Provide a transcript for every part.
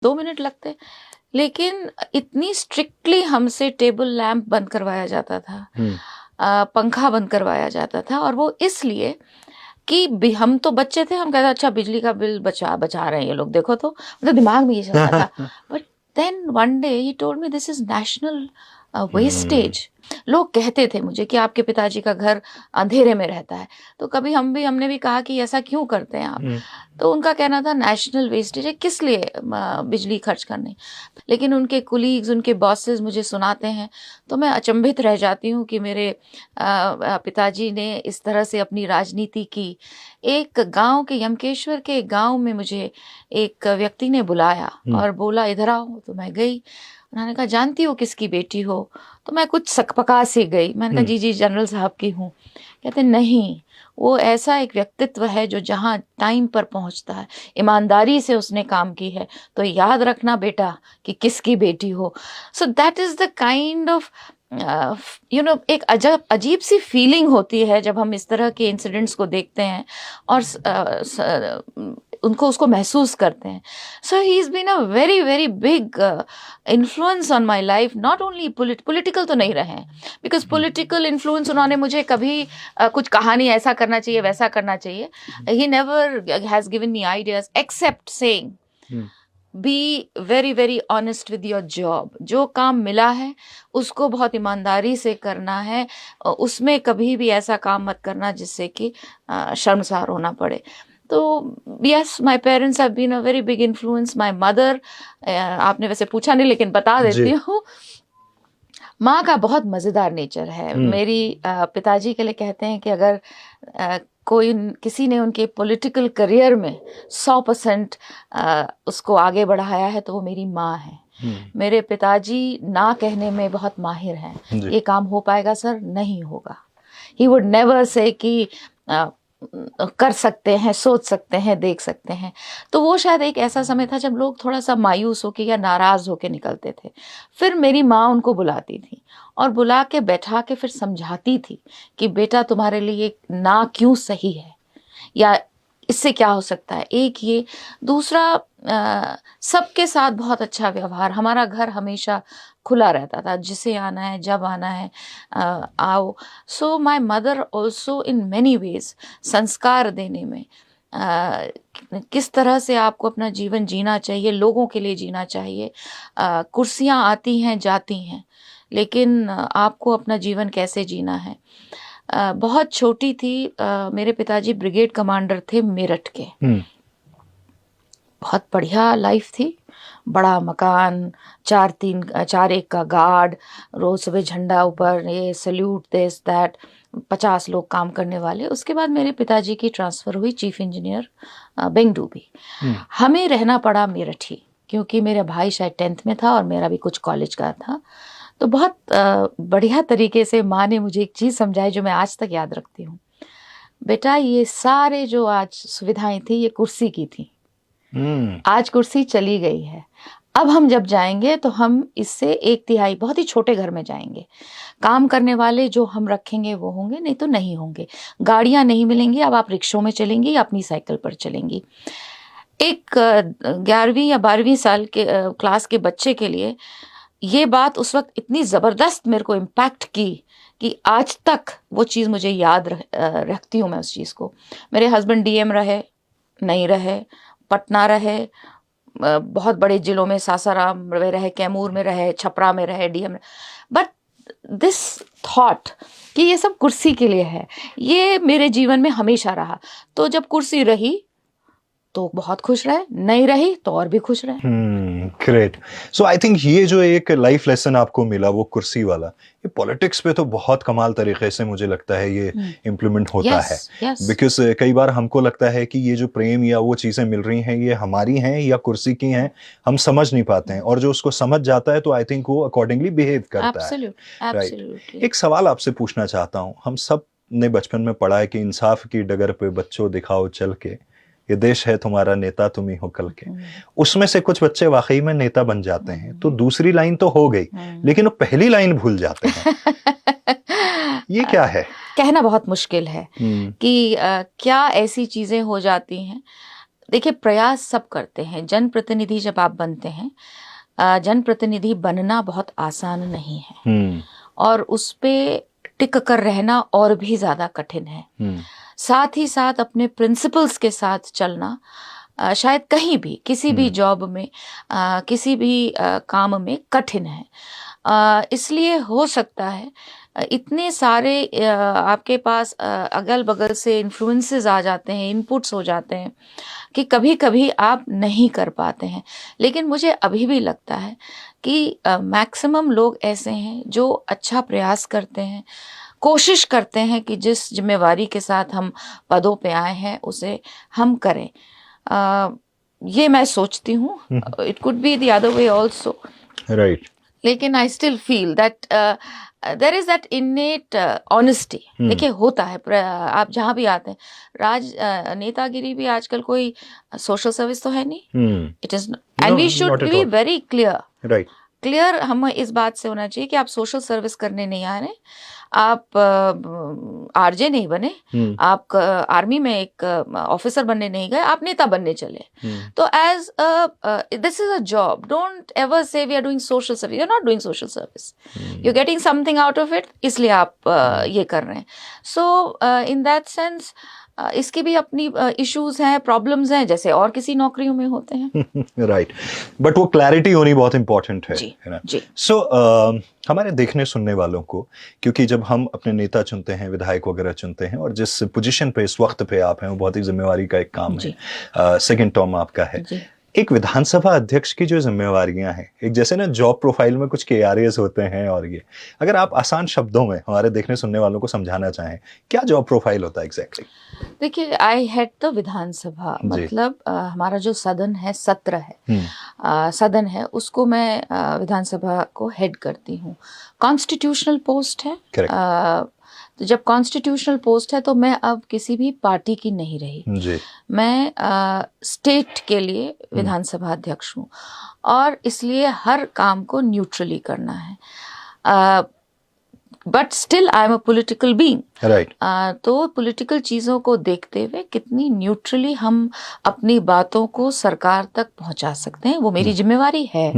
2 minute लगते, लेकिन इतनी स्ट्रिक्टली हमसे टेबल लैंप बंद करवाया जाता था, पंखा बंद करवाया जाता था, और वो इसलिए कि हम तो बच्चे थे, हम कहते अच्छा बिजली का बिल बचा रहे हैं ये लोग, देखो तो मतलब दिमाग में ये चलता था। But then one day he told me this is national wastage. लोग कहते थे मुझे कि आपके पिताजी का घर अंधेरे में रहता है, तो कभी हमने भी कहा कि ऐसा क्यों करते हैं आप, तो उनका कहना था नेशनल वेस्टेज है, किस लिए बिजली खर्च करनी। लेकिन उनके कुलीग्स, उनके बॉसेस मुझे सुनाते हैं तो मैं अचंभित रह जाती हूँ कि मेरे पिताजी ने इस तरह से अपनी राजनीति की। एक गांव के, यमकेश्वर के गांव में मुझे एक व्यक्ति ने बुलाया और बोला इधर आओ, तो मैं गई। उन्होंने कहा जानती हो किसकी बेटी हो, तो मैं कुछ सकपका सी गई। मैंने कहा जी जी जनरल साहब की हूँ। कहते नहीं, वो ऐसा एक व्यक्तित्व है जो जहाँ टाइम पर पहुँचता है, ईमानदारी से उसने काम की है, तो याद रखना बेटा कि किसकी बेटी हो। So that is the kind of एक अजीब सी फीलिंग होती है जब हम इस तरह के इंसिडेंट्स को देखते हैं और उसको महसूस करते हैं। So he is been a very very big influence on my life, not only political तो नहीं रहे हैं, बिकॉज पॉलिटिकल इन्फ्लुएंस उन्होंने मुझे कभी कुछ कहा नहीं ऐसा करना चाहिए वैसा करना चाहिए। He never has given me ideas except saying be very very honest with your job. जो काम मिला है उसको बहुत ईमानदारी से करना है, उसमें कभी भी ऐसा काम मत करना जिससे कि शर्मसार होना पड़े। तो yes, my parents have been a very big influence. My mother, आपने वैसे पूछा नहीं लेकिन बता देती हूँ, माँ का बहुत मज़ेदार नेचर है। मेरी पिताजी के लिए कहते हैं कि अगर किसी ने उनके पॉलिटिकल करियर में 100% उसको आगे बढ़ाया है तो वो मेरी माँ है। मेरे पिताजी ना कहने में बहुत माहिर हैं। ये काम हो पाएगा सर, नहीं होगा। ही वुड नेवर से कि कर सकते हैं, सोच सकते हैं, देख सकते हैं। तो वो शायद एक ऐसा समय था जब लोग थोड़ा सा मायूस होके या नाराज होके निकलते थे। फिर मेरी माँ उनको बुलाती थी और बुला के बैठा के फिर समझाती थी कि बेटा तुम्हारे लिए ना क्यों सही है या इससे क्या हो सकता है। एक ये, दूसरा सबके साथ बहुत अच्छा व्यवहार। हमारा घर हमेशा खुला रहता था, जिसे आना है जब आना है आओ। So my mother also in many ways संस्कार देने में, किस तरह से आपको अपना जीवन जीना चाहिए, लोगों के लिए जीना चाहिए। कुर्सियाँ आती हैं जाती हैं, लेकिन आपको अपना जीवन कैसे जीना है। बहुत छोटी थी, मेरे पिताजी ब्रिगेड कमांडर थे मेरठ के। बहुत बढ़िया लाइफ थी, बड़ा मकान, 4-1 का गार्ड, रोज सुबह झंडा ऊपर, ये सल्यूट दिस दैट, 50 लोग काम करने वाले। उसके बाद मेरे पिताजी की ट्रांसफ़र हुई चीफ इंजीनियर बेंगडूबी। हमें रहना पड़ा मेरठ ही, क्योंकि मेरा भाई शायद 10th में था और मेरा भी कुछ कॉलेज का था। तो बहुत बढ़िया तरीके से माँ ने मुझे एक चीज़ समझाई जो मैं आज तक याद रखती हूँ। बेटा ये सारे जो आज सुविधाएं थी ये कुर्सी की थी, आज कुर्सी चली गई है। अब हम जब जाएंगे तो हम इससे 1/3 बहुत ही छोटे घर में जाएंगे। काम करने वाले जो हम रखेंगे वो होंगे, नहीं तो नहीं होंगे। गाड़ियां नहीं मिलेंगी, अब आप रिक्शों में चलेंगी या अपनी साइकिल पर चलेंगी। एक 11वीं या 12वीं साल के क्लास के बच्चे के लिए ये बात उस वक्त इतनी ज़बरदस्त मेरे को इम्पैक्ट की कि आज तक वो चीज़ मुझे याद रखती हूँ मैं उस चीज़ को। मेरे हस्बैंड डीएम रहे, नहीं रहे, पटना रहे, बहुत बड़े जिलों में, सासाराम में रहे, कैमूर में रहे, छपरा में रहे, डीएम। बट दिस थॉट कि ये सब कुर्सी के लिए है, ये मेरे जीवन में हमेशा रहा। तो जब कुर्सी रही तो बहुत खुश रहे, नहीं रही तो और भी खुश रहे। ग्रेट। सो आई थिंक ये जो एक लाइफ लेसन आपको मिला वो कुर्सी वाला, ये पॉलिटिक्स पे तो बहुत कमाल तरीके से मुझे लगता है ये इम्प्लीमेंट होता है। बिकॉज कई बार हमको लगता है कि ये जो प्रेम या वो चीजें मिल रही हैं ये हमारी हैं या कुर्सी की हैं, हम समझ नहीं पाते हैं, और जो उसको समझ जाता है तो आई थिंक वो अकॉर्डिंगली बिहेव करता है। राइट। एक सवाल आपसे पूछना चाहता हूँ, हम सब ने बचपन में पढ़ा है कि इंसाफ की डगर पे बच्चों दिखाओ चल के, ये देश है तुम्हारा नेता तुम ही हो कल के। उसमें से कुछ बच्चे वाकई में नेता बन जाते हैं, तो दूसरी लाइन तो हो गई, लेकिन वो पहली लाइन भूल जाते हैं। ये क्या है? कहना बहुत मुश्किल है कि क्या ऐसी चीजें हो जाती हैं। देखिए, प्रयास सब करते हैं। जनप्रतिनिधि जब आप बनते हैं, जनप्रतिनिधि बनना बहुत आसान नहीं है और उस पे टिक कर रहना और भी ज़्यादा कठिन है। साथ ही साथ अपने प्रिंसिपल्स के साथ चलना शायद कहीं भी, किसी भी जॉब में, किसी भी काम में कठिन है। इसलिए हो सकता है इतने सारे आपके पास अगल बगल से इन्फ्लुएंसेस आ जाते हैं, इनपुट्स हो जाते हैं कि कभी कभी आप नहीं कर पाते हैं। लेकिन मुझे अभी भी लगता है कि मैक्सिमम लोग ऐसे हैं जो अच्छा प्रयास करते हैं, कोशिश करते हैं कि जिस जिम्मेवारी के साथ हम पदों पे आए हैं उसे हम करें। ये मैं सोचती हूँ। It could be the other way also, right. लेकिन I still feel that there is that innate honesty. देखिए, होता है, आप जहाँ भी आते हैं, नेतागिरी भी आजकल कोई सोशल सर्विस तो है नहीं। It is, and we should be very clear. Right, clear हम इस बात से होना चाहिए कि आप सोशल सर्विस करने नहीं आ रहे, आप आरजे नहीं बने, आप आर्मी में एक ऑफिसर बनने नहीं गए, आप नेता बनने चले। तो as this is a job, don't ever say we are doing social service. You are not doing social service, you are getting something out of it, इसलिए आप ये कर रहे हैं। सो इन दैट सेंस इसकी भी अपनी इश्यूज हैं, प्रॉब्लम्स हैं, जैसे और किसी नौकरियों में होते हैं। राइट, बट वो क्लैरिटी होनी बहुत इंपॉर्टेंट है ना। जी। सो हमारे देखने सुनने वालों को, क्योंकि जब हम अपने नेता चुनते हैं, विधायक वगैरह चुनते हैं, और जिस पोजीशन पे इस वक्त पे आप हैं वो बहुत ही जिम्मेवारी का एक काम है, सेकंड टर्म आपका है। एक विधानसभा अध्यक्ष की जो जिम्मेवारियां हैं, एक जैसे ना जॉब प्रोफाइल में कुछ KRAs होते हैं, और ये अगर आप आसान शब्दों में हमारे देखने सुनने वालों को समझाना चाहें, क्या जॉब प्रोफाइल होता है एग्जैक्टली? देखिए, आई हेड द विधानसभा, मतलब हमारा जो सदन है, सत्र है, सदन है, उसको मैं विधानसभा को हेड करती हूँ। कॉन्स्टिट्यूशनल पोस्ट है। तो जब कॉन्स्टिट्यूशनल पोस्ट है तो मैं अब किसी भी पार्टी की नहीं रही जी। मैं स्टेट के लिए विधानसभा अध्यक्ष हूँ, और इसलिए हर काम को न्यूट्रली करना है। But still I am a political being, right. तो पॉलिटिकल चीज़ों को देखते हुए कितनी न्यूट्रली हम अपनी बातों को सरकार तक पहुंचा सकते हैं, वो मेरी जिम्मेवारी है।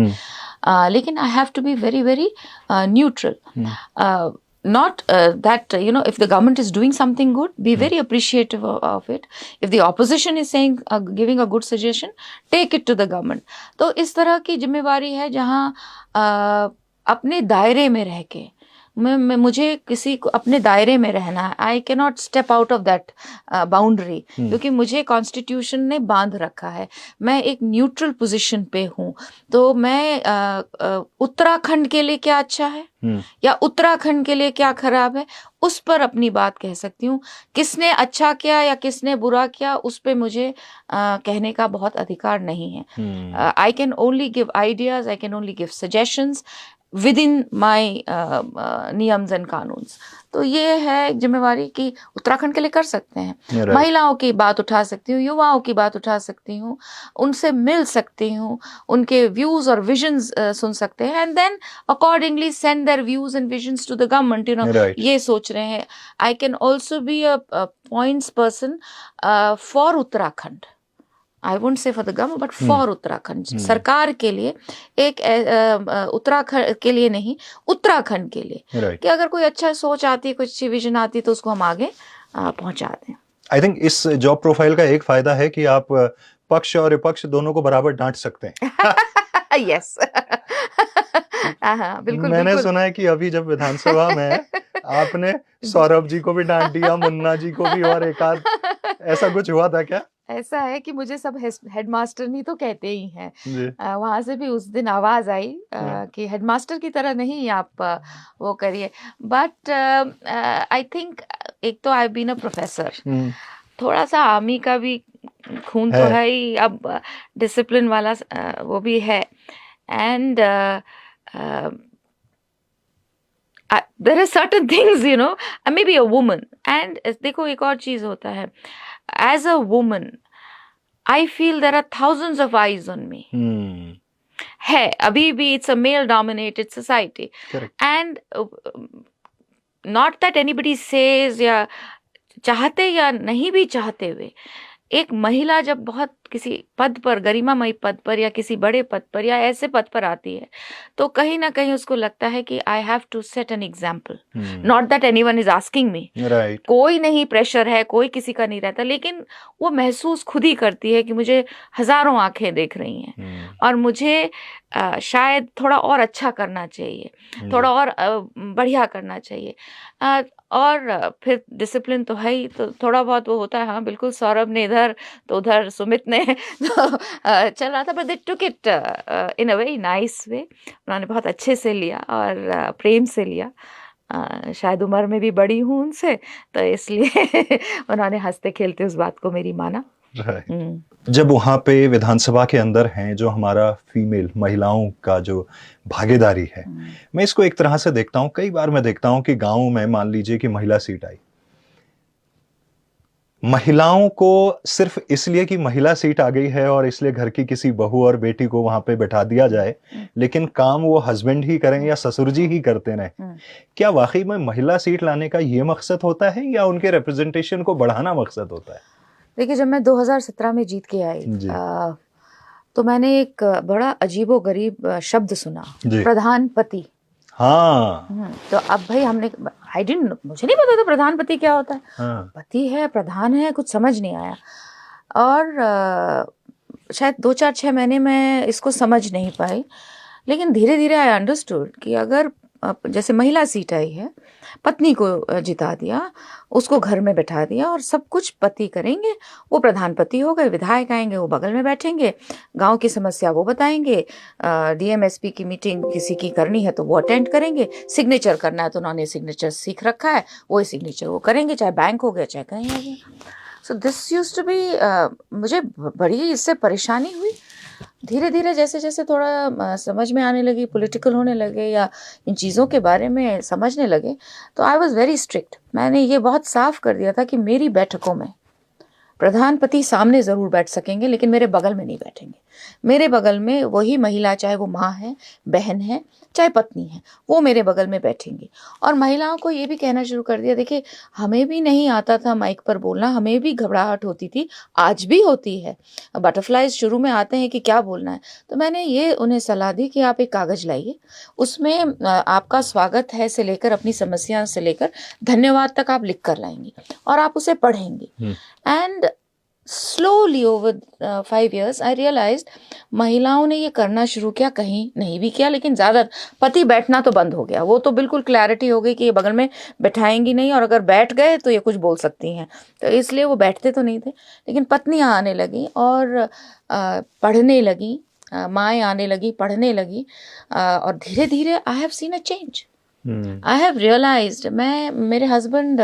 लेकिन I have to be very very neutral. Not that, if the government is doing something good, be very appreciative of it. If the opposition is saying, giving a good suggestion, take it to the government. तो इस तरह की जिम्मेवारी है जहाँ अपने दायरे में रह के मुझे किसी को अपने दायरे में रहना है। I can not step out of that boundary, क्योंकि मुझे कॉन्स्टिट्यूशन ने बांध रखा है। मैं एक न्यूट्रल पोजीशन पे हूँ, तो मैं उत्तराखंड के लिए क्या अच्छा है या उत्तराखंड के लिए क्या खराब है, उस पर अपनी बात कह सकती हूँ। किसने अच्छा किया या किसने बुरा किया, उस पर मुझे कहने का बहुत अधिकार नहीं है। I can only give ideas, I can only give suggestions within my niyams and kanoons. तो ये है जिम्मेवारी कि उत्तराखंड के लिए कर सकते हैं। महिलाओं की बात उठा सकती हूँ, युवाओं की बात उठा सकती हूँ, उनसे मिल सकती हूँ, उनके व्यूज और विजन्स सुन सकते हैं, and then accordingly send their views and visions to the government. ये सोच रहे हैं। I can also be a points person for Uttarakhand. I won't say for the government, but for Uttarakhand, सरकार के लिए, एक उत्तराखंड के लिए नहीं, उत्तराखंड के लिए, कि अगर कोई अच्छा सोच आती है, कुछ अच्छी विजन आती है, तो उसको हम आगे पहुंचा दें। आई थिंक इस जॉब प्रोफाइल का एक फायदा है कि आप पक्ष और विपक्ष दोनों को बराबर डांट सकते हैं। यस। बिल्कुल। मैंने सुना है कि अभी जब विधानसभा में आपने सौरभ जी को भी डांट दिया, मुन्ना जी को भी, और एक आध, ऐसा कुछ हुआ था क्या? ऐसा है कि मुझे सब हेडमास्टर नहीं तो कहते ही हैं। वहां से भी उस दिन आवाज आई कि हेडमास्टर की तरह नहीं आप वो करिए। बट आई थिंक, एक तो आई बीन अ प्रोफेसर, थोड़ा सा आर्मी का भी खून तो है ही, अब डिसिप्लिन वाला वो भी है, and there are certain things, I may be a woman, and देखो एक और चीज होता है, as a woman I feel there are thousands of eyes on me. है अभी भी, it's a male dominated society. Correct. And not that anybody says, या चाहते या नहीं भी चाहते हुए, एक महिला जब बहुत किसी पद पर, गरिमामय पद पर या किसी बड़े पद पर या ऐसे पद पर आती है, तो कहीं ना कहीं उसको लगता है कि I have to set an example, not that anyone is asking me, कोई नहीं प्रेशर है, कोई किसी का नहीं रहता, लेकिन वो महसूस खुद ही करती है कि मुझे हजारों आंखें देख रही हैं और मुझे शायद थोड़ा और अच्छा करना चाहिए, थोड़ा और बढ़िया करना चाहिए। और फिर डिसिप्लिन तो है ही, तो थोड़ा बहुत वो होता है। हाँ बिल्कुल, सौरभ ने इधर तो उधर सुमित ने तो चल रहा था, but they took it in a very nice way. उन्होंने बहुत अच्छे से लिया और प्रेम से लिया। शायद उम्र में भी बड़ी हूँ उनसे, तो इसलिए उन्होंने हंसते खेलते उस बात को मेरी माना। जब वहाँ पे विधानसभा के अंदर हैं, जो हमारा फीमेल महिलाओं का जो भागीदारी है, मैं इसको एक तरह से देखता हूँ, कई बार मैं देखता हूँ कि गाँव में मान लीजिए कि महिला सीट आई, महिलाओं को सिर्फ इसलिए कि महिला सीट आ गई है और इसलिए घर की किसी बहू और बेटी को वहां पे बैठा दिया जाए, लेकिन काम वो हस्बैंड ही करें या ससुर जी ही करते रहें। क्या वाकई में महिला सीट लाने का ये मकसद होता है या उनके रिप्रेजेंटेशन को बढ़ाना मकसद होता है? देखिए, जब मैं 2017 में जीत के आई तो मैंने एक बड़ा अजीबोगरीब शब्द सुना, प्रधानपति। हाँ, तो अब भाई मुझे नहीं पता था प्रधानपति क्या होता है। पति है, प्रधान है, कुछ समझ नहीं आया। और शायद 2-4-6 महीने में इसको समझ नहीं पाई, लेकिन धीरे धीरे आई अंडरस्टूड कि अगर जैसे महिला सीट आई है, पत्नी को जिता दिया, उसको घर में बैठा दिया और सब कुछ पति करेंगे, वो प्रधानपति हो गए। विधायक आएंगे, वो बगल में बैठेंगे, गांव की समस्या वो बताएंगे, डीएमएसपी की मीटिंग किसी की करनी है तो वो अटेंड करेंगे, सिग्नेचर करना है तो उन्होंने सिग्नेचर सीख रखा है, वही सिग्नेचर वो करेंगे, चाहे बैंक हो गया चाहे कहीं हो गया। So this used to be, मुझे बड़ी इससे परेशानी हुई। धीरे धीरे जैसे जैसे थोड़ा समझ में आने लगी, पॉलिटिकल होने लगे या इन चीज़ों के बारे में समझने लगे, तो आई वॉज वेरी स्ट्रिक्ट। मैंने ये बहुत साफ कर दिया था कि मेरी बैठकों में प्रधानपति सामने ज़रूर बैठ सकेंगे, लेकिन मेरे बगल में नहीं बैठेंगे। मेरे बगल में वही महिला, चाहे वो माँ है, बहन है, चाहे पत्नी है, वो मेरे बगल में बैठेंगी। और महिलाओं को ये भी कहना शुरू कर दिया, देखिए हमें भी नहीं आता था माइक पर बोलना, हमें भी घबराहट होती थी, आज भी होती है, बटरफ्लाइज शुरू में आते हैं कि क्या बोलना है। तो मैंने ये उन्हें सलाह दी कि आप एक कागज़ लाइए, उसमें आपका स्वागत है से लेकर अपनी समस्या से लेकर धन्यवाद तक आप लिख कर लाएंगी और आप उसे पढ़ेंगी। And slowly over 5 years I realized महिलाओं ने ये करना शुरू किया, कहीं नहीं भी किया, लेकिन ज़्यादा पति बैठना तो बंद हो गया। वो तो बिल्कुल क्लैरिटी हो गई कि ये बगल में बैठाएंगी नहीं, और अगर बैठ गए तो ये कुछ बोल सकती हैं, तो इसलिए वो बैठते तो नहीं थे। लेकिन पत्नियाँ आने लगी और पढ़ने लगी, माएँ आने लगी, पढ़ने लगी, और धीरे धीरे I have seen a change. I have realised, मेरे हस्बैंड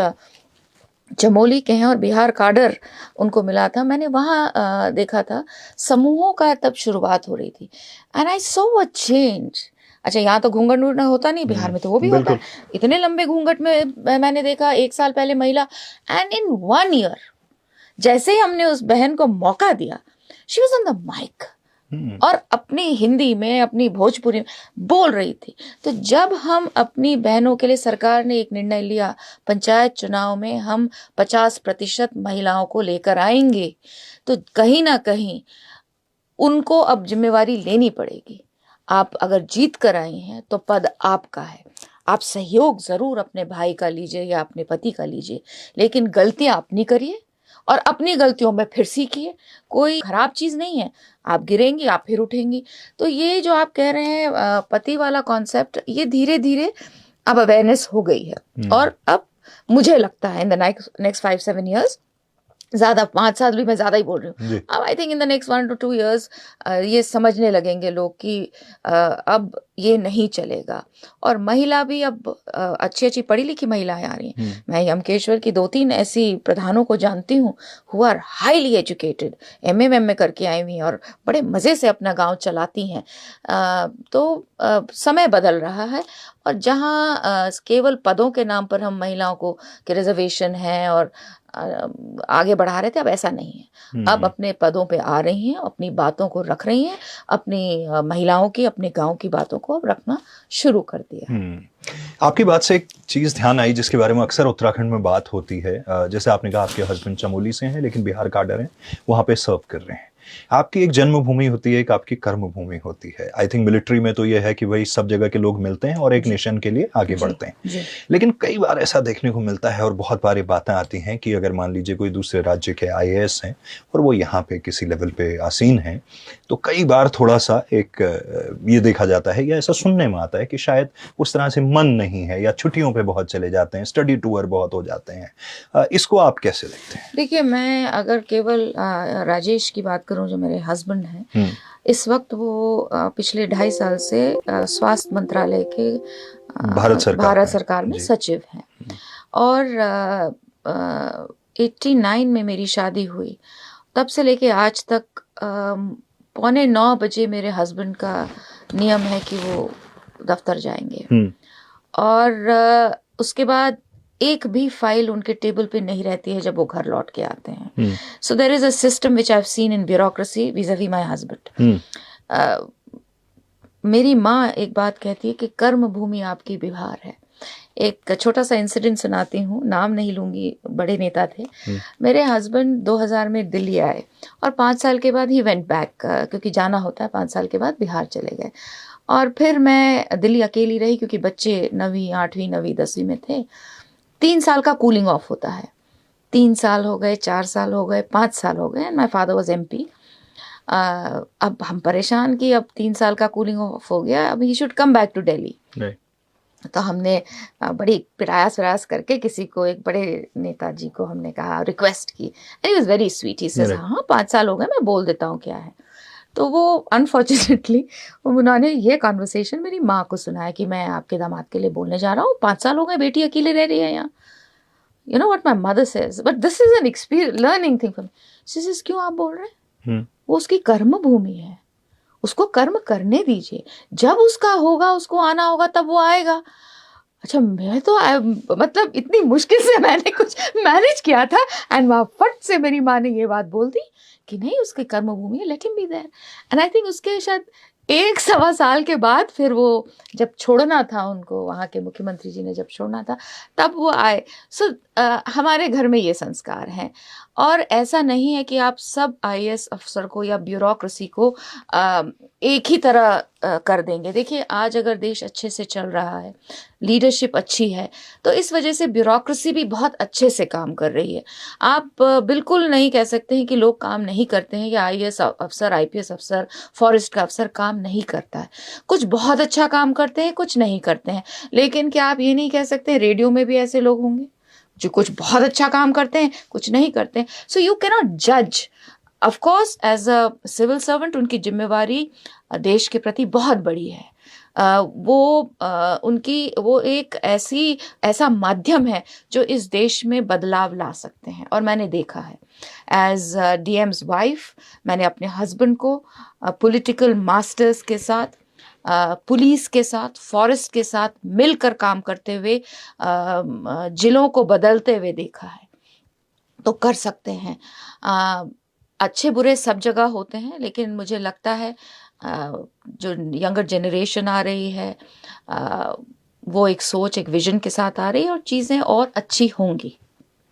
चमोली के हैं और बिहार काडर उनको मिला था, मैंने वहाँ देखा था समूहों का तब शुरुआत हो रही थी, and I saw a change. अच्छा, यहाँ तो घूंघट ऊंघट होता नहीं, बिहार में तो वो भी होता है। इतने लंबे घूंघट में मैंने देखा 1 साल पहले महिला, एंड इन 1 ईयर जैसे ही हमने उस बहन को मौका दिया, she was on the mic और अपनी हिंदी में, अपनी भोजपुरी में बोल रही थी। तो जब हम अपनी बहनों के लिए, सरकार ने एक निर्णय लिया, पंचायत चुनाव में हम 50% महिलाओं को लेकर आएंगे, तो कहीं ना कहीं उनको अब जिम्मेवारी लेनी पड़ेगी। आप अगर जीत कर आई हैं तो पद आपका है, आप सहयोग ज़रूर अपने भाई का लीजिए या अपने पति का लीजिए, लेकिन गलतियां अपनी करिए और अपनी गलतियों में फिर सीखिए। कोई खराब चीज़ नहीं है, आप गिरेंगी, आप फिर उठेंगी। तो ये जो आप कह रहे हैं पति वाला कॉन्सेप्ट, ये धीरे धीरे अब अवेयरनेस हो गई है। और अब मुझे लगता है इन द नेक्स्ट 5-7 ईयर्स, ज़्यादा 5 साल भी मैं ज़्यादा ही बोल रही हूँ, अब I think in the next 1 to 2 years ये समझने लगेंगे लोग कि अब ये नहीं चलेगा। और महिला भी अब अच्छी अच्छी पढ़ी लिखी महिलाएं आ रही हैं। मैं यमकेश्वर की 2-3 ऐसी प्रधानों को जानती हूँ who are highly educated, MA करके आई हुई हैं और बड़े मज़े से अपना गांव चलाती हैं। तो समय बदल रहा है, और जहाँ केवल पदों के नाम पर हम महिलाओं को कि रिजर्वेशन है और आगे बढ़ा रहे थे, अब ऐसा नहीं है। अब अपने पदों पे आ रही हैं, अपनी बातों को रख रही हैं, अपनी महिलाओं की, अपने गांव की बातों को अब रखना शुरू कर दिया है। आपकी बात से एक चीज़ ध्यान आई जिसके बारे में अक्सर उत्तराखंड में बात होती है। जैसे आपने कहा आपके हस्बैंड चमोली से हैं लेकिन बिहार काडर हैं, वहाँ पे सर्व कर रहे हैं। आपकी एक जन्मभूमि होती है, एक आपकी कर्मभूमि होती है। आई थिंक मिलिट्री में तो ये है कि भाई सब जगह के लोग मिलते हैं और एक नेशन के लिए आगे बढ़ते हैं। लेकिन कई बार ऐसा देखने को मिलता है और बहुत बारी बातें आती हैं कि अगर मान लीजिए कोई दूसरे राज्य के IAS हैं और वो यहाँ पे किसी लेवल पे आसीन हैं, तो कई बार थोड़ा सा एक ये देखा जाता है या ऐसा सुनने में आता है कि शायद उस तरह से मन नहीं है या छुट्टियों पे बहुत चले जाते हैं, स्टडी टूर बहुत हो जाते हैं। इसको आप कैसे देखते हैं? देखिए, मैं अगर केवल राजेश की बात करूं जो मेरे हस्बैंड हैं, इस वक्त वो पिछले 2.5 साल से स्वास्थ्य मंत्रालय के भारत सरकार में सचिव हैं। और 89 में मेरी शादी हुई, तब से लेके आज तक 8:45 बजे मेरे हस्बैंड का नियम है कि वो दफ्तर जाएंगे। और उसके बाद एक भी फाइल उनके टेबल पे नहीं रहती है जब वो घर लौट के आते हैं। So there is a system which I have seen in bureaucracy vis-a-vis my husband. मेरी माँ एक बात कहती है कि कर्म भूमि आपकी बिहार है। एक छोटा सा इंसिडेंट सुनाती हूँ, नाम नहीं लूंगी, बड़े नेता थे। मेरे हस्बैंड 2000 में दिल्ली आए और 5 साल के बाद ही वेंट बैक, क्योंकि जाना होता है, 5 साल के बाद बिहार चले गए। और फिर मैं दिल्ली अकेली रही क्योंकि बच्चे 9वीं 8वीं 9वीं 10वीं में थे। 3 साल का कूलिंग ऑफ होता है। 3 साल हो गए, 4 साल हो गए, 5 साल हो गए and my father was MP। अब हम परेशान कि अब 3 साल का कूलिंग ऑफ हो गया, अब he should come back to Delhi. तो हमने बड़ी प्रयास करके किसी को, एक बड़े नेताजी को हमने कहा, रिक्वेस्ट की। And he was very sweet. He says हाँ 5 साल हो गए, मैं बोल देता हूँ क्या है। तो वो अनफॉर्चुनेटली उन्होंने ये कॉन्वर्सेशन मेरी माँ को सुनाया कि मैं आपके दामाद के लिए बोलने जा रहा हूँ, 5 साल हो गए, बेटी अकेले रह रही है यहाँ। You know what my mother says, but this is an experience learning thing for me. She says क्यों आप बोल रहे हैं? वो उसकी कर्म भूमि है, उसको कर्म करने दीजिए, जब उसका होगा, उसको आना होगा, तब वो आएगा। अच्छा, मैं तो मतलब इतनी मुश्किल से मैंने कुछ मैनेज किया था एंड वहाँ फट से मेरी माँ ने ये बात बोल दी कि नहीं, उसकी कर्म भूमि है, let him be there. And I think उसके शायद 1-1.25 साल के बाद फिर वो जब छोड़ना था उनको, वहाँ के मुख्यमंत्री जी ने जब छोड़ना था, तब वो आए। सो हमारे घर में ये संस्कार हैं। और ऐसा नहीं है कि आप सब IAS अफसर को या ब्यूरोक्रेसी को एक ही तरह कर देंगे। देखिए, आज अगर देश अच्छे से चल रहा है, लीडरशिप अच्छी है, तो इस वजह से ब्यूरोक्रेसी भी बहुत अच्छे से काम कर रही है। आप बिल्कुल नहीं कह सकते हैं कि लोग काम नहीं करते हैं, या IAS अफसर, IPS अफसर, फॉरेस्ट का अफसर काम नहीं करता है। कुछ बहुत अच्छा काम करते हैं, कुछ नहीं करते हैं। लेकिन क्या आप ये नहीं कह सकते रेडियो में भी ऐसे लोग होंगे जो कुछ बहुत अच्छा काम करते हैं, कुछ नहीं करते हैं? सो यू कैन नॉट जज। Of course as a civil servant उनकी जिम्मेवारी देश के प्रति बहुत बड़ी है। वो एक ऐसा माध्यम है जो इस देश में बदलाव ला सकते हैं। और मैंने देखा है एज DM's वाइफ, मैंने अपने हस्बैंड को पॉलिटिकल मास्टर्स के साथ, पुलिस के साथ, फॉरेस्ट के साथ मिलकर काम करते हुए जिलों को बदलते हुए देखा है। तो कर सकते हैं। अच्छे बुरे सब जगह होते हैं, लेकिन मुझे लगता है जो यंगर जनरेशन आ रही है, वो एक सोच, एक विजन के साथ आ रही है और चीज़ें और अच्छी होंगी।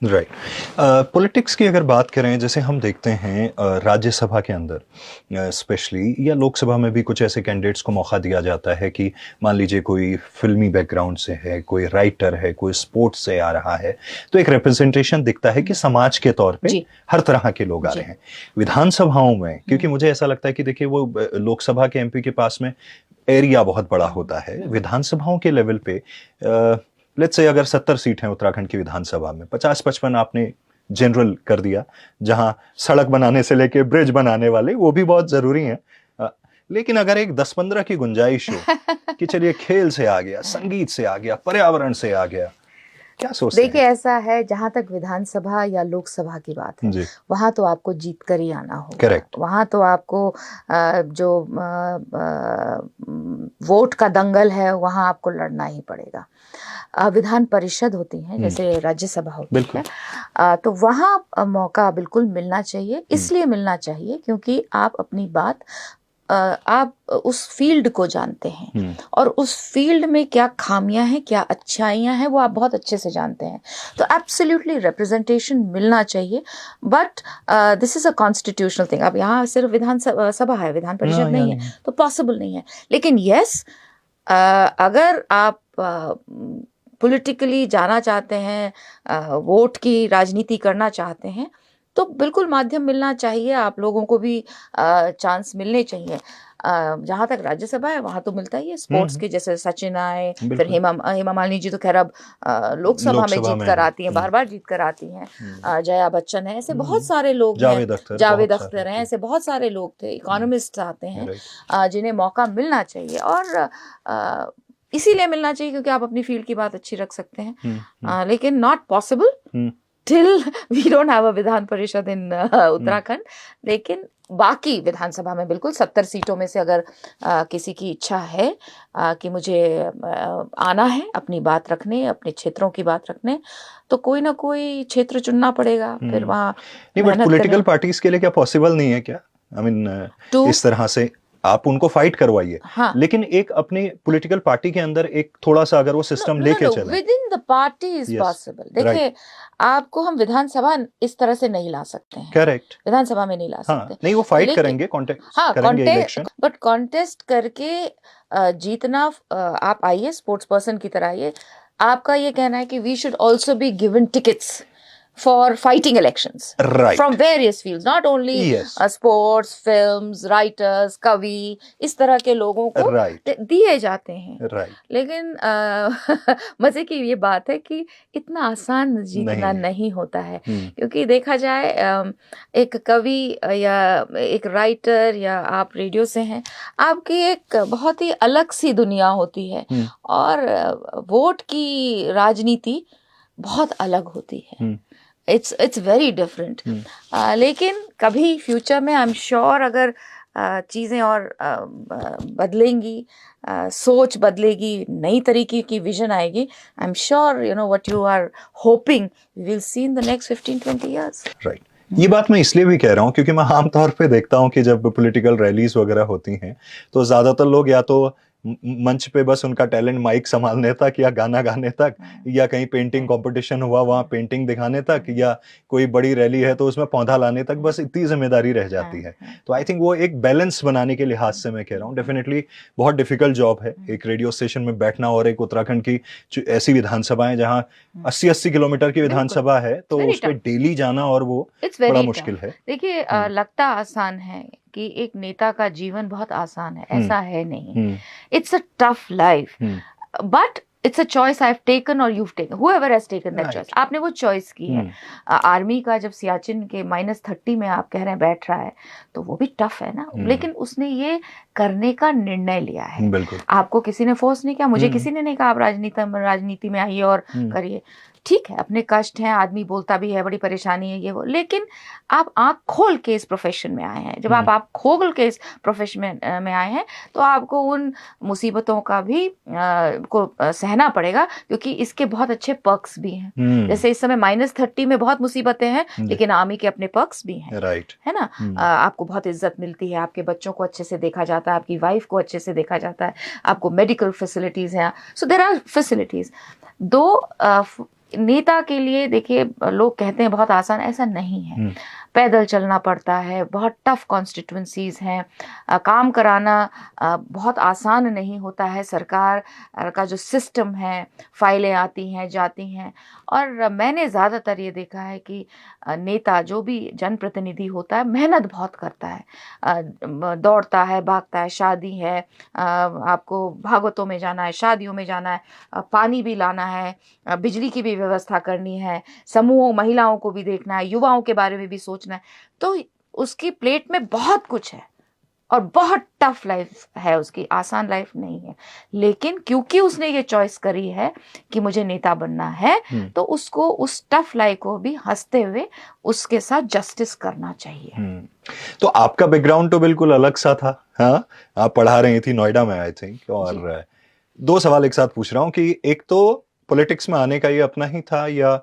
राइट। पॉलिटिक्स की अगर बात करें, जैसे हम देखते हैं राज्यसभा के अंदर स्पेशली, या लोकसभा में भी कुछ ऐसे कैंडिडेट्स को मौका दिया जाता है कि मान लीजिए कोई फिल्मी बैकग्राउंड से है, कोई राइटर है, कोई स्पोर्ट्स से आ रहा है, तो एक रिप्रेजेंटेशन दिखता है कि समाज के तौर पे हर तरह के लोग आ रहे हैं। विधानसभाओं में, क्योंकि मुझे ऐसा लगता है कि देखिए वो लोकसभा के MP के पास में एरिया बहुत बड़ा होता है, विधानसभाओं के लेवल पे लेट्स से अगर 70 सीट हैं उत्तराखंड की विधानसभा में, 50-55 आपने जनरल कर दिया, जहां सड़क बनाने से लेके ब्रिज बनाने वाले वो भी बहुत जरूरी हैं। लेकिन अगर एक 10-15 की गुंजाइश हो कि चलिए खेल से आ गया, संगीत से आ गया, पर्यावरण से आ गया, क्या सोचते हैं? देखिए, ऐसा है, जहां तक विधानसभा या लोकसभा की बात है, वहां तो आपको जीत कर ही आना होगा। करेक्ट। वहां तो आपको जो वोट का दंगल है, वहां आपको लड़ना ही पड़ेगा। विधान परिषद होती है, जैसे राज्यसभा होती है, तो वहाँ मौका बिल्कुल मिलना चाहिए। इसलिए मिलना चाहिए क्योंकि आप अपनी बात आप उस फील्ड को जानते हैं और उस फील्ड में क्या खामियां हैं, क्या अच्छाइयां हैं, वो आप बहुत अच्छे से जानते हैं। तो एब्सोल्युटली रिप्रेजेंटेशन मिलना चाहिए, but this is a constitutional thing. अब यहाँ सिर्फ विधान सभा है, विधान परिषद नहीं है, तो पॉसिबल नहीं है। लेकिन यस, अगर आप पॉलिटिकली जाना चाहते हैं, वोट की राजनीति करना चाहते हैं, तो बिल्कुल माध्यम मिलना चाहिए, आप लोगों को भी चांस मिलने चाहिए। जहाँ तक राज्यसभा है वहाँ तो मिलता ही है, स्पोर्ट्स के, जैसे सचिन आए, फिर हेमा मालिनी जी तो खैर अब लोकसभा में जीत कर आती हैं, बार बार जीत कर आती हैं। जया बच्चन है, ऐसे बहुत सारे लोग हैं, जावेद अख्तर हैं, ऐसे बहुत सारे लोग थे, इकोनॉमिस्ट आते हैं जिन्हें मौका मिलना चाहिए। और इसीलिए मिलना चाहिए क्योंकि आप अपनी फील्ड की बात अच्छी रख सकते हैं, लेकिन not possible till we don't have a Vidhan Parishad इन उत्तराखंड। लेकिन बाकी विधानसभा में बिल्कुल 70 सीटों में से अगर किसी की इच्छा है कि मुझे आना है अपनी बात रखने, अपने क्षेत्रों की बात रखने, तो कोई ना कोई क्षेत्र चुनना पड़ेगा। फिर वहाँ नहीं, बट पॉलिटिकल पार्टीज के लिए क्या पॉसिबल नहीं है क्या? आई मीन इस तरह से आप उनको फाइट करवाइए, हाँ, लेकिन एक अपने पॉलिटिकल पार्टी के अंदर एक थोड़ा सा अगर वो सिस्टम लेके चले, with in the party is possible. देखिए, आपको हम विधानसभा इस तरह से नहीं ला सकते हैं, करेक्ट, विधानसभा में नहीं ला सकते। नहीं, वो फाइट करेंगे, कॉन्टेस्ट करेंगे इलेक्शन, बट कॉन्टेस्ट करके जीतना, आप आइए स्पोर्ट्स पर्सन की तरह आइए। आपका ये कहना है कि we should also be given tickets for fighting elections, right, from various fields, not only sports, films, writers, कवि, इस तरह के लोगों को दिए जाते हैं, लेकिन मजे की ये बात है कि इतना आसान जीतना नहीं होता है, क्योंकि देखा जाए एक कवि या एक राइटर या आप रेडियो से हैं, आपकी एक बहुत ही अलग सी दुनिया होती है, और वोट की राजनीति बहुत अलग होती है। It's very different. लेकिन कभी फ्यूचर में आई एम श्योर अगर चीज़ें और बदलेंगी, सोच बदलेगी, नई तरीके की विजन आएगी, I am sure you know what you are hoping we will see in the next 15-20 years। राइट, ये बात मैं इसलिए भी कह रहा हूँ क्योंकि मैं आमतौर पे देखता हूँ कि जब पॉलिटिकल रैलीज वगैरह होती हैं तो ज्यादातर लोग या तो मंच पे बस उनका टैलेंट माइक संभालने तक या गाना गाने तक, या कहीं पेंटिंग कंपटीशन हुआ वहां पेंटिंग दिखाने तक, या कोई बड़ी रैली है तो उसमें पौधा लाने तक, बस इतनी जिम्मेदारी रह जाती है। तो आई थिंक वो एक बैलेंस बनाने के लिहाज से मैं कह रहा हूँ, डेफिनेटली बहुत डिफिकल्ट जॉब है एक रेडियो स्टेशन में बैठना, और एक उत्तराखंड की ऐसी विधानसभाएं जहाँ 80-80 किलोमीटर की विधानसभा है, तो उस पर डेली जाना और वो बड़ा मुश्किल है। देखिए, लगता आसान है कि एक नेता का जीवन बहुत आसान है, ऐसा है नहीं। It's a tough life, but it's a choice I have taken और you've taken, whoever has taken that choice, आपने वो चॉइस की है। आर्मी का जब सियाचिन के -30 में आप कह रहे हैं बैठ रहा है, तो वो भी टफ है ना, लेकिन उसने ये करने का निर्णय लिया है। आपको किसी ने फोर्स नहीं किया, मुझे किसी ने नहीं कहा आप राजनीति में आइए और करिए। ठीक है, अपने कष्ट हैं, आदमी बोलता भी है, बड़ी परेशानी है ये वो, लेकिन आप आंख खोल के इस प्रोफेशन में आए हैं। जब आप खोल के इस प्रोफेशन में आए हैं, तो आपको उन मुसीबतों का भी को सहना पड़ेगा, क्योंकि इसके बहुत अच्छे पर्क्स भी हैं। जैसे इस समय -30 में बहुत मुसीबतें हैं, लेकिन आर्मी के अपने पर्क्स भी हैं, है ना। आपको बहुत इज्जत मिलती है, आपके बच्चों को अच्छे से देखा जाता है, आपकी वाइफ को अच्छे से देखा जाता है, आपको मेडिकल फैसिलिटीज हैं, सो देयर आर फैसिलिटीज। नेता के लिए देखिए, लोग कहते हैं बहुत आसान, ऐसा नहीं है। पैदल चलना पड़ता है, बहुत टफ कॉन्स्टिट्यूंसीज हैं, काम कराना बहुत आसान नहीं होता है। सरकार का जो सिस्टम है, फाइलें आती हैं जाती हैं, और मैंने ज़्यादातर ये देखा है कि नेता जो भी जनप्रतिनिधि होता है मेहनत बहुत करता है, दौड़ता है, भागता है। शादी है, आपको भागवतों में जाना है, शादियों में जाना है, पानी भी लाना है, बिजली की भी व्यवस्था करनी है, समूहों महिलाओं को भी देखना है, युवाओं के बारे में भी सोचना है। तो उसकी प्लेट में बहुत कुछ है और बहुत टफ लाइफ है उसकी, आसान लाइफ नहीं है। लेकिन क्योंकि उसने ये चॉइस करी है कि मुझे नेता बनना है, तो उसको उस टफ लाइफ को भी हंसते हुए उसके साथ जस्टिस करना चाहिए। तो आपका बैकग्राउंड तो बिल्कुल अलग सा था। हाँ, आप पढ़ा रही थी नोएडा में आई थिंक, और दो सवाल एक साथ पूछ रहा हूँ कि एक तो पॉलिटिक्स में आने का ये अपना ही था या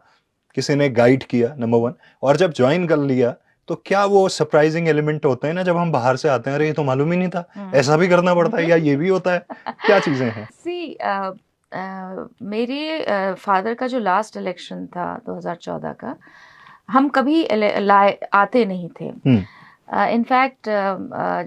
किसी ने गाइड किया, नंबर 1, और जब ज्वाइन कर लिया तो क्या वो सरप्राइजिंग एलिमेंट होते हैं ना जब हम बाहर से आते हैं, अरे ये तो मालूम ही नहीं था, ऐसा भी करना पड़ता है या ये भी होता है, क्या चीजें हैं? सी मेरे फादर का जो लास्ट इलेक्शन था 2014 का, हम कभी आते नहीं थे। इनफैक्ट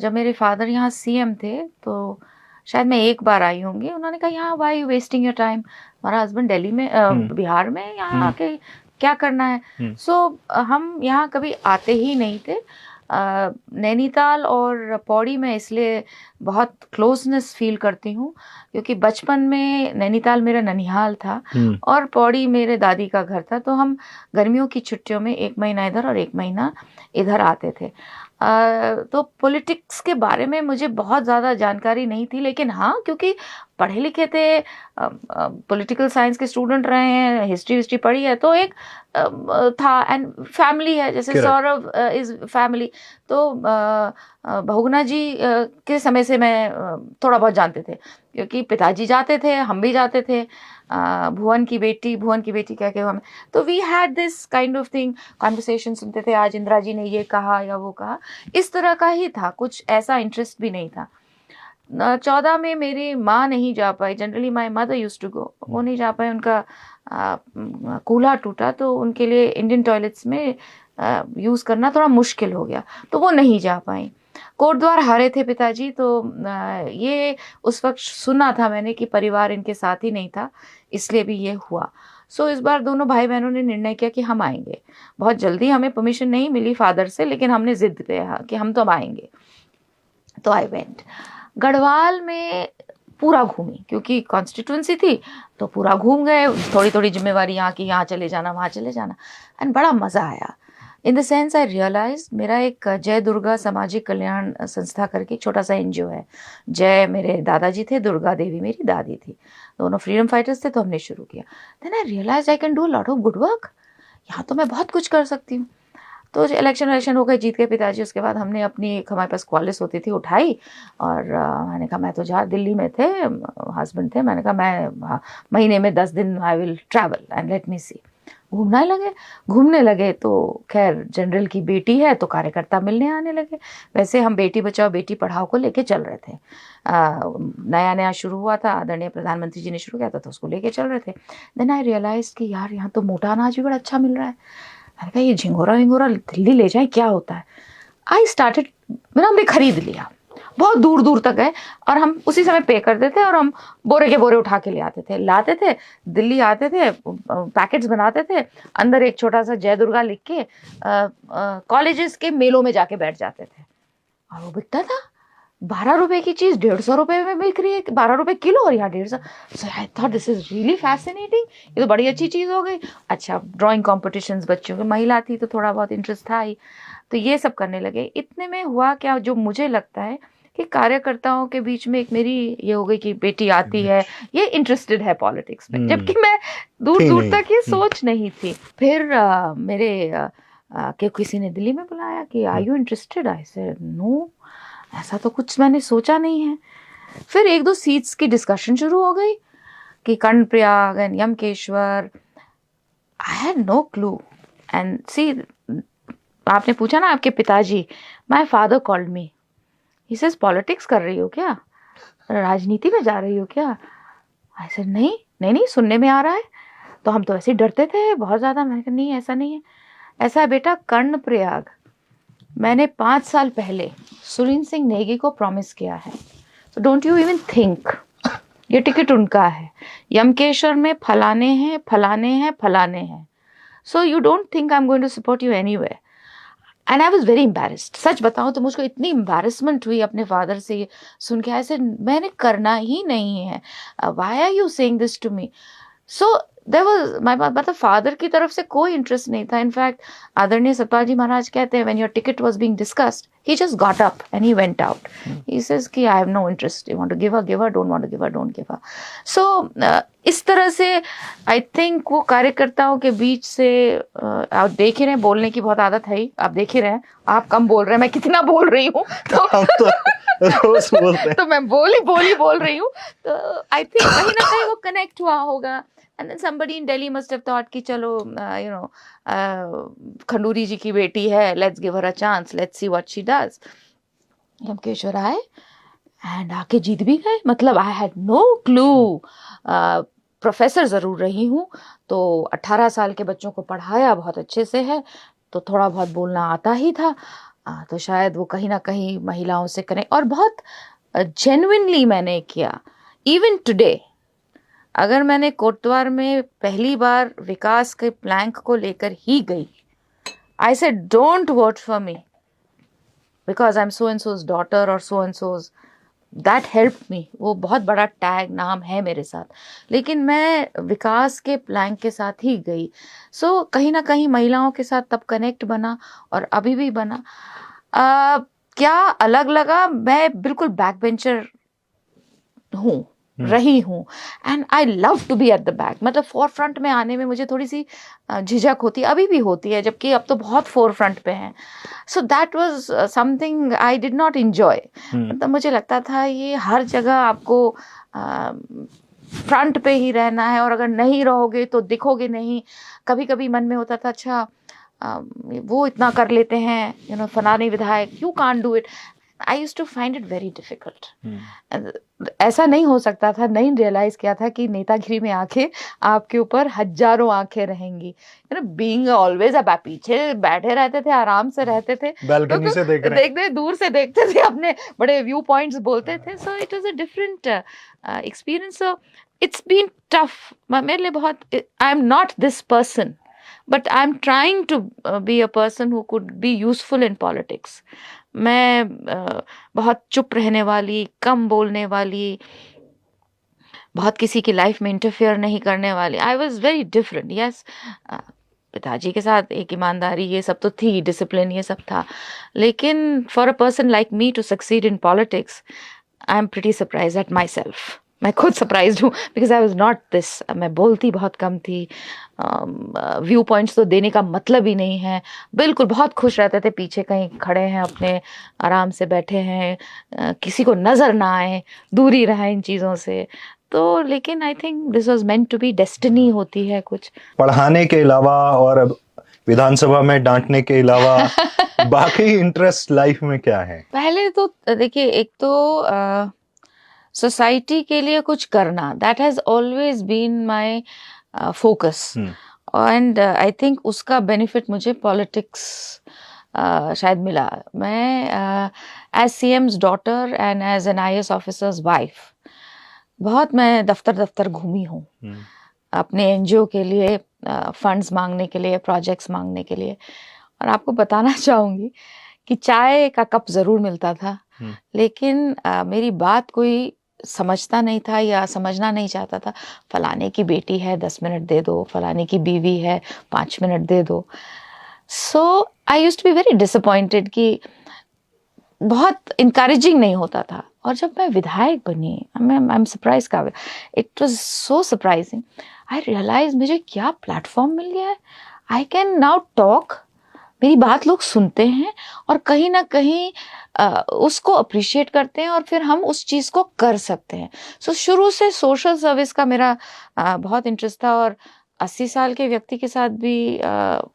जब मेरे फादर यहाँ सीएम थे तो शायद मैं एक बार आई होंगी, उन्होंने कहा यहाँ why you wasting your time, हमारा हस्बैंड दिल्ली में बिहार में, यहाँ आके क्या करना है। सो हम यहाँ कभी आते ही नहीं थे। नैनीताल और पौड़ी में इसलिए बहुत क्लोजनेस फील करती हूँ क्योंकि बचपन में नैनीताल मेरा ननिहाल था और पौड़ी मेरे दादी का घर था, तो हम गर्मियों की छुट्टियों में 1 महीना इधर और 1 महीना इधर आते थे। तो पॉलिटिक्स के बारे में मुझे बहुत ज़्यादा जानकारी नहीं थी, लेकिन हाँ क्योंकि पढ़े लिखे थे, पॉलिटिकल साइंस के स्टूडेंट रहे हैं, हिस्ट्री पढ़ी है, तो एक था, एंड फैमिली है, जैसे सौरभ इज फैमिली, तो बहुगुणा जी के समय से मैं थोड़ा बहुत जानते थे क्योंकि पिताजी जाते थे, हम भी जाते थे, भुवन की बेटी क्या हमें, तो we had this kind of thing, conversation सुनते थे, आज इंदिरा जी ने ये कहा या वो कहा, इस तरह का ही था, कुछ ऐसा इंटरेस्ट भी नहीं था। 14 में मेरी माँ नहीं जा पाई, generally my mother used to go, वो नहीं जा पाए, उनका कूल्हा टूटा तो उनके लिए इंडियन टॉयलेट्स में यूज़ करना थोड़ा मुश्किल हो गया, तो वो नहीं जा पाई। कोटद्वार हारे थे पिताजी, तो ये उस वक्त सुना था मैंने कि परिवार इनके साथ ही नहीं था, इसलिए भी ये हुआ। सो इस बार दोनों भाई बहनों ने निर्णय किया कि हम आएंगे। बहुत जल्दी, हमें परमिशन नहीं मिली फादर से, लेकिन हमने जिद किया कि हम तो अब आएंगे। तो आई वेंट। गढ़वाल में पूरा घूमी क्योंकि कॉन्स्टिट्यूंसी थी, तो पूरा घूम गए, थोड़ी थोड़ी जिम्मेवारी यहाँ की, यहाँ चले जाना वहाँ चले जाना, एंड बड़ा मज़ा आया। In the sense I realise, मेरा एक जय दुर्गा सामाजिक कल्याण संस्था करके छोटा सा एनजीओ है। जय मेरे दादाजी थे, दुर्गा देवी मेरी दादी थी, दोनों फ्रीडम फाइटर्स थे, तो हमने शुरू किया। Then I realise I can do lot of good work, यहाँ तो मैं बहुत कुछ कर सकती हूँ। तो इलेक्शन हो गए, जीत गए पिताजी, उसके बाद हमने अपनी एक, हमारे पास क्वालिस होती थी, उठाई, और मैंने कहा मैं तो दिल्ली में थे, हस्बैंड थे, मैंने कहा मैं महीने में 10 दिन I will travel and let me see. घूमने लगे तो खैर जनरल की बेटी है तो कार्यकर्ता मिलने आने लगे। वैसे हम बेटी बचाओ बेटी पढ़ाओ को लेके चल रहे थे, नया शुरू हुआ था, आदरणीय प्रधानमंत्री जी ने शुरू किया था, तो उसको लेके चल रहे थे। देन आई रियलाइज कि यार यहाँ तो मोटा अनाज भी बड़ा अच्छा मिल रहा है, मैंने कहा ये झिंगोरा विंगोरा दिल्ली ले जाए, क्या होता है। आई स्टार्टेड, मैंने हमने खरीद लिया, बहुत दूर दूर तक गए, और हम उसी समय पे कर देते और हम बोरे के बोरे उठा के ले आते थे, लाते थे, दिल्ली आते थे, पैकेट्स बनाते थे, अंदर एक छोटा सा जय दुर्गा लिख के कॉलेजेस के मेलों में जाके बैठ जाते थे, और वो बिकता था। 12 रुपए की चीज़ 150 रुपए में बिक रही है, 12 रुपए किलो, और यहाँ 150। So I thought this is really fascinating, ये तो बड़ी अच्छी चीज़ हो गई। अच्छा, ड्राइंग कॉम्पिटिशन्स बच्चों की, महिला थी तो थोड़ा बहुत इंटरेस्ट था ही, तो ये सब करने लगे। इतने में हुआ क्या, जो मुझे लगता है कि कार्यकर्ताओं के बीच में एक मेरी ये हो गई कि बेटी आती है, ये इंटरेस्टेड है पॉलिटिक्स में, जबकि मैं दूर दूर तक ये सोच नहीं थी। फिर मेरे के किसी ने दिल्ली में बुलाया कि are you interested, I said no, ऐसा तो कुछ मैंने सोचा नहीं है। फिर 1-2 सीट्स की डिस्कशन शुरू हो गई कि Karnaprayag and Yamkeshwar, I had no clue. And see, आपने पूछा ना आपके पिताजी, my father called me, he says politics कर रही हो क्या, राजनीति में जा रही हो क्या। आई सेड नहीं, सुनने में आ रहा है। तो हम तो ऐसे डरते थे बहुत ज़्यादा, मैंने कहा नहीं ऐसा नहीं है, ऐसा है बेटा, कर्णप्रयाग मैंने 5 साल पहले सुरेंद्र सिंह नेगी को प्रॉमिस किया है, so don't you even think, ये टिकट उनका है। यमकेश्वर में फलाने हैं, so you don't think I am going to support you anywhere. And I was very embarrassed, सच बताऊँ तो मुझको इतनी एम्बेरसमेंट हुई अपने फादर से सुन के, ऐसे मैंने करना ही नहीं है, why are you saying this to me. So there was my, मतलब फादर की तरफ से कोई इंटरेस्ट नहीं था। इनफैक्ट आदरणीय सतपाल जी महाराज कहते हैं, when your ticket was being discussed, he just got up and he went out, he says कि I have no interest, you want to give a, don't want to give a, don't give a. सो इस तरह से I think वो कार्यकर्ताओं के बीच से, आप देख ही रहे हैं, बोलने की बहुत आदत है ही, आप देख ही रहे हैं, आप कम बोल रहे हैं, मैं कितना बोल रही हूँ, तो रोज बोलते हैं, तो मैं बोल रही हूँ, तो आई थिंक कहीं ना कहीं वो कनेक्ट हुआ होगा। And then somebody in Delhi must have thought कि चलो खंडूरी जी की बेटी है, let's give her a chance, let's see what she does. Yamkeshwar आए एंड आके जीत भी गए. मतलब I had no clue. Professor ज़रूर रही हूँ, तो 18 साल के बच्चों को पढ़ाया बहुत अच्छे से है, तो थोड़ा बहुत बोलना आता ही था. तो शायद वो कहीं ना कहीं महिलाओं से कनेक्ट, और बहुत जेन्युइनली मैंने किया. इवन टुडे अगर मैंने कोटद्वार में पहली बार विकास के प्लैंक को लेकर ही गई, I said don't vote for me because I am so and so's daughter और so and so's. That help me. वो बहुत बड़ा टैग नाम है मेरे साथ, लेकिन मैं विकास के प्लैंक के साथ ही गई. सो कहीं ना कहीं महिलाओं के साथ तब कनेक्ट बना और अभी भी बना. क्या अलग लगा? मैं बिल्कुल बैक बेंचर हूँ, रही हूँ, and I love to be at the back. मतलब फोर फ्रंट में आने में मुझे थोड़ी सी झिझक होती है, अभी भी होती है, जबकि अब तो बहुत फोर फ्रंट पे हैं. So that was something I did not enjoy. मतलब मुझे लगता था ये हर जगह आपको फ्रंट पे ही रहना है, और अगर नहीं रहोगे तो दिखोगे नहीं. कभी कभी मन में होता था अच्छा वो इतना कर लेते हैं, फलाने विधायक, you can't do it. I use to find it very difficult. ऐसा नहीं हो सकता था, नहीं रियलाइज किया था कि नेतागिरी में आके आपके ऊपर हजारों आंखें रहेंगी. बीइंग ऑलवेज अब पीछे बैठे रहते थे, आराम से रहते थे, बालकनी से देखते दूर से देखते थे, अपने बड़े व्यू पॉइंट्स बोलते थे. So it was a different experience. So it's been tough मेरे लिए बहुत. I am not this person, but I am trying to be a person who could be useful in politics. मैं बहुत चुप रहने वाली, कम बोलने वाली, बहुत किसी की लाइफ में इंटरफेयर नहीं करने वाली. आई वॉज वेरी डिफरेंट. यस, पिताजी के साथ एक ईमानदारी ये सब तो थी, डिसिप्लिन ये सब था, लेकिन for a person like me to succeed in politics, I am pretty surprise at myself. मैं खुद सरप्राइज हूँ, because I was not this. मैं बोलती बहुत कम थी, व्यू पॉइंट्स तो देने का मतलब ही नहीं है. बिल्कुल बहुत खुश रहते थे पीछे कहीं खड़े हैं, अपने आराम से बैठे हैं, किसी को नज़र ना आए, दूरी रहे इन चीज़ों से. तो लेकिन I think this was meant to be. Destiny होती है कुछ. पढ़ाने के अलावा और अब विधानसभा में डांटने के अलावा बाकी इंटरेस्ट लाइफ में क्या है? पहले तो देखिए, एक तो सोसाइटी के लिए कुछ करना, that has always been my focus. And I think उसका बेनिफिट मुझे पॉलिटिक्स शायद मिला. मैं as CM's daughter and as an IAS officer's wife बहुत मैं दफ्तर घूमी हूँ अपने NGO के लिए, फंड्स मांगने के लिए, प्रोजेक्ट्स मांगने के लिए. और आपको बताना चाहूँगी कि चाय का कप ज़रूर मिलता था, लेकिन मेरी बात कोई समझता नहीं था या समझना नहीं चाहता था. फलाने की बेटी है 10 मिनट दे दो, फलाने की बीवी है 5 मिनट दे दो. So I used to be very disappointed कि बहुत इनकरेजिंग नहीं होता था. और जब मैं विधायक बनी, आई एम सरप्राइज का, it was so surprising. I realise मुझे क्या प्लेटफॉर्म मिल गया है. आई कैन नाउ टॉक, मेरी बात लोग सुनते हैं और कहीं ना कहीं उसको अप्रिशिएट करते हैं, और फिर हम उस चीज़ को कर सकते हैं. सो शुरू से सोशल सर्विस का मेरा बहुत इंटरेस्ट था, और 80 साल के व्यक्ति के साथ भी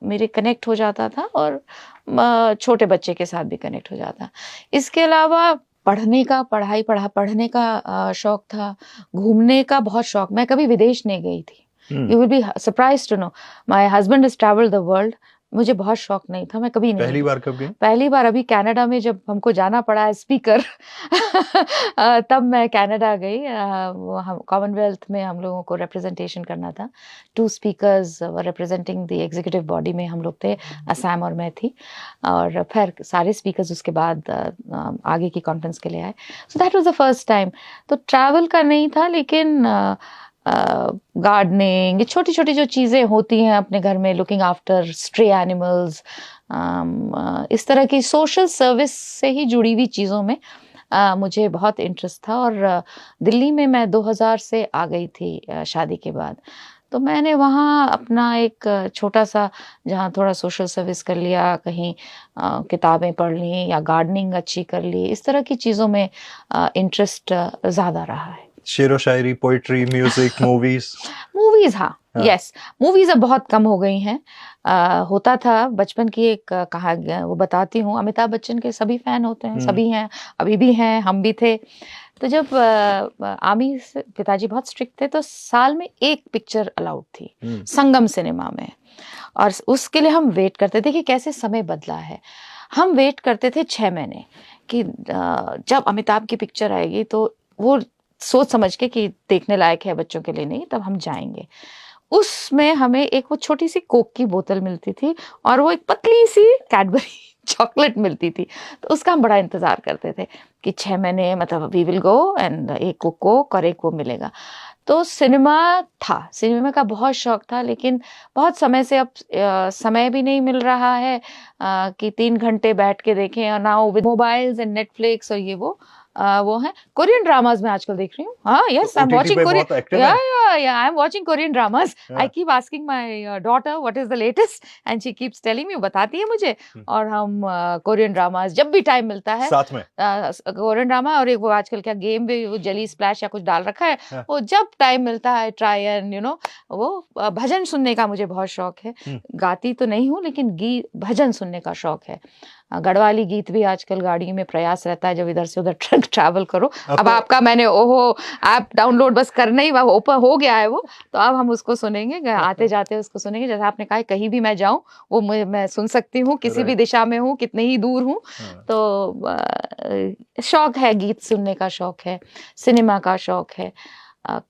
मेरे कनेक्ट हो जाता था, और छोटे बच्चे के साथ भी कनेक्ट हो जाता. इसके अलावा पढ़ने का शौक था, घूमने का बहुत शौक. मैं कभी विदेश नहीं गई थी. You will be surprise to know, my husband has travelled the world. मुझे बहुत शौक नहीं था, मैं कभी नहीं. पहली बार कब गई? पहली बार अभी कनाडा में जब हमको जाना पड़ा है स्पीकर तब मैं कनाडा गई. कॉमनवेल्थ में हम लोगों को रिप्रेजेंटेशन करना था. 2 speakers were representing the executive body में हम लोग थे, असम और मैं थी, और फिर सारे स्पीकर्स उसके बाद आगे की कॉन्फ्रेंस के लिए आए. So that was the first time. तो ट्रैवल का नहीं था, लेकिन गार्डनिंग, छोटी छोटी जो चीज़ें होती हैं अपने घर में, लुकिंग आफ्टर स्ट्रे एनिमल्स, इस तरह की सोशल सर्विस से ही जुड़ी हुई चीज़ों में मुझे बहुत इंटरेस्ट था. और दिल्ली में मैं 2000 से आ गई थी शादी के बाद. तो मैंने वहाँ अपना एक छोटा सा, जहाँ थोड़ा सोशल सर्विस कर लिया, कहीं किताबें पढ़ ली या गार्डनिंग अच्छी कर ली, इस तरह की चीज़ों में इंटरेस्ट ज़्यादा रहा है. शेरो शायरी, पोइट्री, म्यूजिक, मूवीज? मूवीज, हाँ, यस, मूवीज अब बहुत कम हो गई हैं। होता था बचपन की एक कहा वो बताती हूँ, अमिताभ बच्चन के सभी फैन होते हैं, सभी हैं, अभी भी हैं, हम भी थे। तो जब आर्मी से पिताजी बहुत स्ट्रिक्ट थे, तो साल में एक पिक्चर अलाउड थी संगम सिनेमा में, और उसके लिए हम वेट करते थे कि कैसे समय बदला है। हम वेट करते थे 6 महीने कि जब अमिताभ की पिक्चर आएगी तो वो सोच समझ के कि देखने लायक है, बच्चों के लिए नहीं, तब हम जाएंगे। उसमें हमें एक वो छोटी सी कोक की बोतल मिलती थी और वो एक पतली सी कैडबरी चॉकलेट मिलती थी, तो उसका हम बड़ा इंतजार करते थे कि 6 महीने मतलब वी विल गो एंड एक को कोक और एक वो मिलेगा। तो सिनेमा था, सिनेमा का बहुत शौक था, लेकिन बहुत समय से अब समय भी नहीं मिल रहा है कि 3 घंटे बैठ के देखें, और now with mobiles and Netflix और ये वो है। कोरियन ड्रामास मैं आजकल देख रही हूँ। हाँ, yes, I am watching Korean, या I am watching Korean dramas. I keep asking my daughter what is the latest and she keeps telling me, बताती है मुझे, और हम कोरियन ड्रामास जब भी टाइम मिलता है साथ में कोरियन ड्रामा, और एक वो आजकल क्या गेम भी, वो जली स्प्लैश या कुछ डाल रखा है, वो जब टाइम मिलता है ट्राई एंड वो भजन सुनने का मुझे बहुत शौक है। गाती तो नहीं हूँ, लेकिन भजन सुनने का शौक है। गढ़वाली गीत भी आजकल गाड़ी में प्रयास रहता है, जब इधर से उधर ट्रैवल करो। अब आपका मैंने ऐप डाउनलोड बस करना ही ओपन हो गया है वो, तो अब हम उसको सुनेंगे, आते जाते उसको सुनेंगे। जैसे आपने कहा, कहीं भी मैं जाऊं वो मैं सुन सकती हूँ, किसी भी दिशा में हूँ, कितने ही दूर हूँ। तो शौक है, गीत सुनने का शौक है, सिनेमा का शौक है।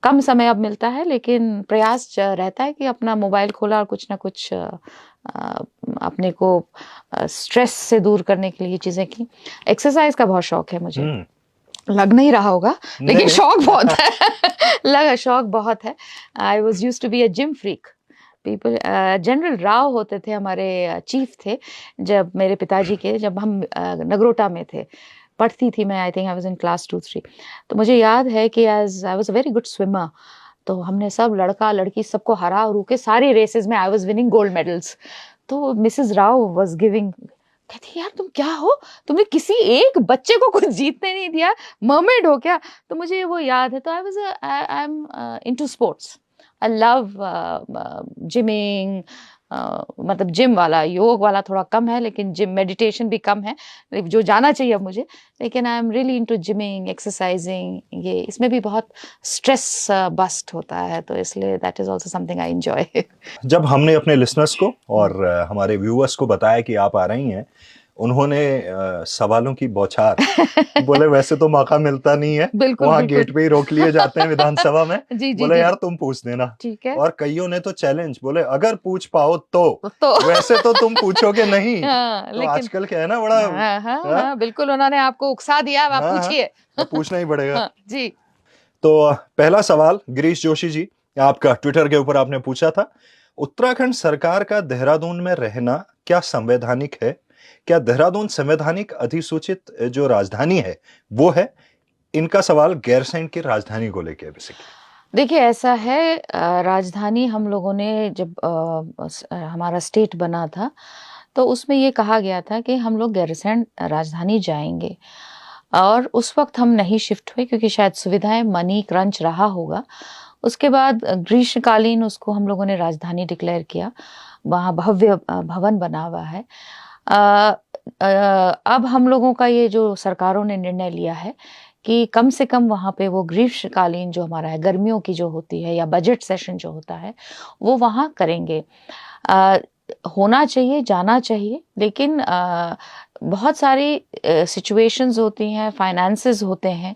कम समय अब मिलता है, लेकिन प्रयास रहता है कि अपना मोबाइल खोला और कुछ ना कुछ अपने को स्ट्रेस से दूर करने के लिए चीजें की। एक्सरसाइज का बहुत शौक है मुझे, लग नहीं रहा होगा, लेकिन शौक बहुत है। शौक बहुत है। I was used to be a gym freak. People general Rao होते थे, हमारे चीफ थे जब मेरे पिताजी के, जब हम नगरोटा में थे, पढ़ती थी मैं, I think I was in class 2-3। तो मुझे याद है कि as I was a very good swimmer, तो हमने सब लड़का लड़की सबको हरा हरू के सारी रेसेस में I was winning gold medals. तो मिसेस राव वाज गिविंग, कहती यार तुम क्या हो, तुमने किसी एक बच्चे को कुछ जीतने नहीं दिया, मर्मेड हो क्या? तो मुझे वो याद है। तो I am into sports, I love gymming, मतलब जिम वाला, योग वाला थोड़ा कम है, लेकिन जिम मेडिटेशन भी कम है जो जाना चाहिए अब मुझे, लेकिन I am really into gymming, exercising. ये इसमें भी बहुत स्ट्रेस बस्ट होता है, तो इसलिए that is also something I enjoy. जब हमने अपने लिसनर्स को और हमारे व्यूअर्स को बताया कि आप आ रही हैं, उन्होंने सवालों की बौछार बोले वैसे तो मौका मिलता नहीं है, वहाँ गेट पे ही रोक लिए जाते हैं विधानसभा में। जी, बोले यार तुम पूछ देना, ठीक है। और कईयों ने तो चैलेंज, बोले अगर पूछ पाओ तो वैसे तो तुम पूछोगे नहीं। तो आजकल क्या है ना, बड़ा बिल्कुल उन्होंने आपको उकसा दिया, आप पूछिए, पूछना ही पड़ेगा। जी। तो पहला सवाल गिरीश जोशी जी, आपका ट्विटर के ऊपर आपने पूछा था, उत्तराखंड सरकार का देहरादून में रहना क्या संवैधानिक है? क्या देहरादून संवैधानिक अधिसूचित जो राजधानी है वो है? इनका सवाल गैरसैंण की राजधानी को लेके है बेसिकली। देखिए ऐसा है, राजधानी हम लोगों ने जब हमारा स्टेट बना था, तो उसमें ये कहा गया था कि हम लोग गैरसैंण राजधानी जाएंगे, और उस वक्त हम नहीं शिफ्ट हुए क्योंकि शायद सुविधाएं, मनी क्रंच रहा होगा। उसके बाद ग्रीष्मकालीन उसको हम लोगों ने राजधानी डिक्लेयर किया, वहाँ भव्य भवन बना हुआ है। अब हम लोगों का ये जो सरकारों ने निर्णय लिया है कि कम से कम वहाँ पे वो ग्रीष्मकालीन जो हमारा है, गर्मियों की जो होती है, या बजट सेशन जो होता है, वो वहाँ करेंगे। होना चाहिए, जाना चाहिए, लेकिन बहुत सारी सिचुएशंस होती हैं, फाइनेंसेस होते हैं,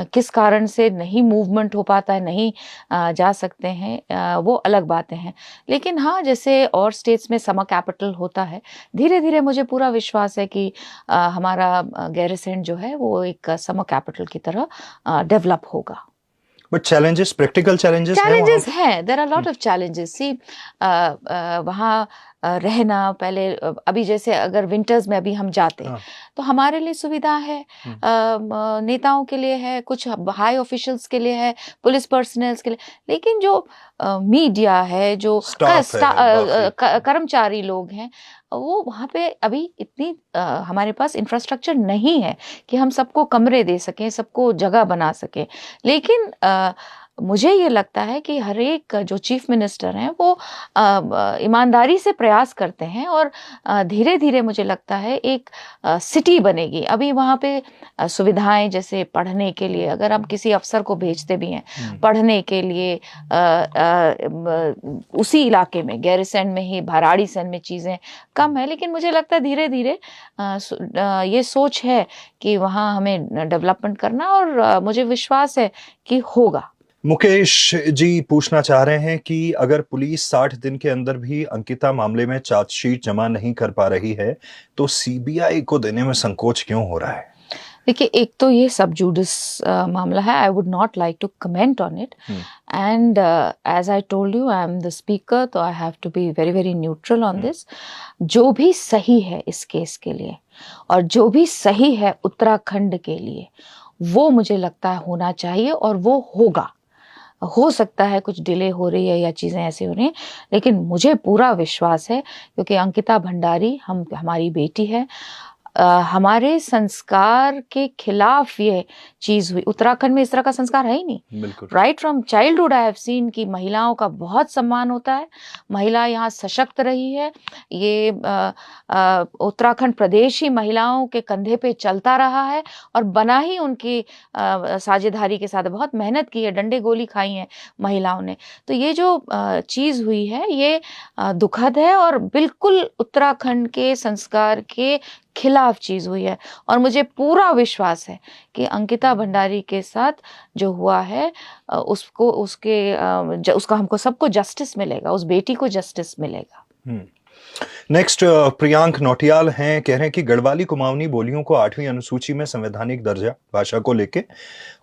किस कारण से नहीं मूवमेंट हो पाता है, नहीं जा सकते हैं, वो अलग बातें हैं। लेकिन हाँ, जैसे और स्टेट्स में समर कैपिटल होता है, धीरे धीरे मुझे पूरा विश्वास है कि हमारा गैरसैंण जो है वो एक समर कैपिटल की तरह डेवलप होगा। But challenges, practical challenges हैं, there are lot of challenges. See, वहाँ रहना पहले अभी जैसे अगर विंटर्स में अभी हम जाते हाँ। तो हमारे लिए सुविधा है, नेताओं के लिए है, कुछ हाई ऑफिशियल्स के लिए है, पुलिस पर्सनल्स के लिए, लेकिन जो मीडिया है, जो स्टाफ है बाकी। कर्मचारी लोग हैं, वो वहाँ पे अभी इतनी हमारे पास इंफ्रास्ट्रक्चर नहीं है कि हम सबको कमरे दे सकें, सबको जगह बना सकें। लेकिन मुझे ये लगता है कि हर एक जो चीफ मिनिस्टर हैं वो ईमानदारी से प्रयास करते हैं और धीरे धीरे मुझे लगता है एक सिटी बनेगी। अभी वहाँ पे सुविधाएं जैसे पढ़ने के लिए, अगर हम किसी अफसर को भेजते भी हैं पढ़ने के लिए उसी इलाके में गैरिसन में ही, भराड़ीसन में चीज़ें कम है, लेकिन मुझे लगता है धीरे धीरे ये सोच है कि वहाँ हमें डेवलपमेंट करना, और मुझे विश्वास है कि होगा। मुकेश जी पूछना चाह रहे हैं कि अगर पुलिस 60 दिन के अंदर भी अंकिता मामले में चार्जशीट जमा नहीं कर पा रही है तो सीबीआई को देने में संकोच क्यों हो रहा है? देखिए, एक तो ये सब जुडिस मामला है, I would not like to comment on it, and as I told you, I am the speaker, तो I have to be very very neutral on this. जो भी सही है इस केस के लिए और जो भी सही है उत्तराखंड के लिए, वो मुझे लगता है होना चाहिए और वो होगा। हो सकता है कुछ डिले हो रही है या चीज़ें ऐसी हो रही हैं, लेकिन मुझे पूरा विश्वास है क्योंकि अंकिता भंडारी हमारी बेटी है। हमारे संस्कार के खिलाफ ये चीज़ हुई। उत्तराखंड में इस तरह का संस्कार है ही नहीं। बिल्कुल। Right from childhood I have scene कि महिलाओं का बहुत सम्मान होता है, महिला यहाँ सशक्त रही है। ये उत्तराखंड प्रदेश ही महिलाओं के कंधे पे चलता रहा है और बना ही उनकी साझेदारी के साथ। बहुत मेहनत की है, डंडे गोली खाई है महिलाओं ने। तो ये जो चीज़ हुई है ये दुखद है और बिल्कुल उत्तराखंड के संस्कार के खिलाफ चीज़ हुई है। और मुझे पूरा विश्वास है कि अंकिता भंडारी के साथ जो हुआ है उसका हमको सबको जस्टिस मिलेगा, उस बेटी को जस्टिस मिलेगा। नेक्स्ट प्रियांक नौटियाल हैं, कह रहे हैं कि गढ़वाली कुमाऊनी बोलियों को 8वीं अनुसूची में संवैधानिक दर्जा भाषा को लेके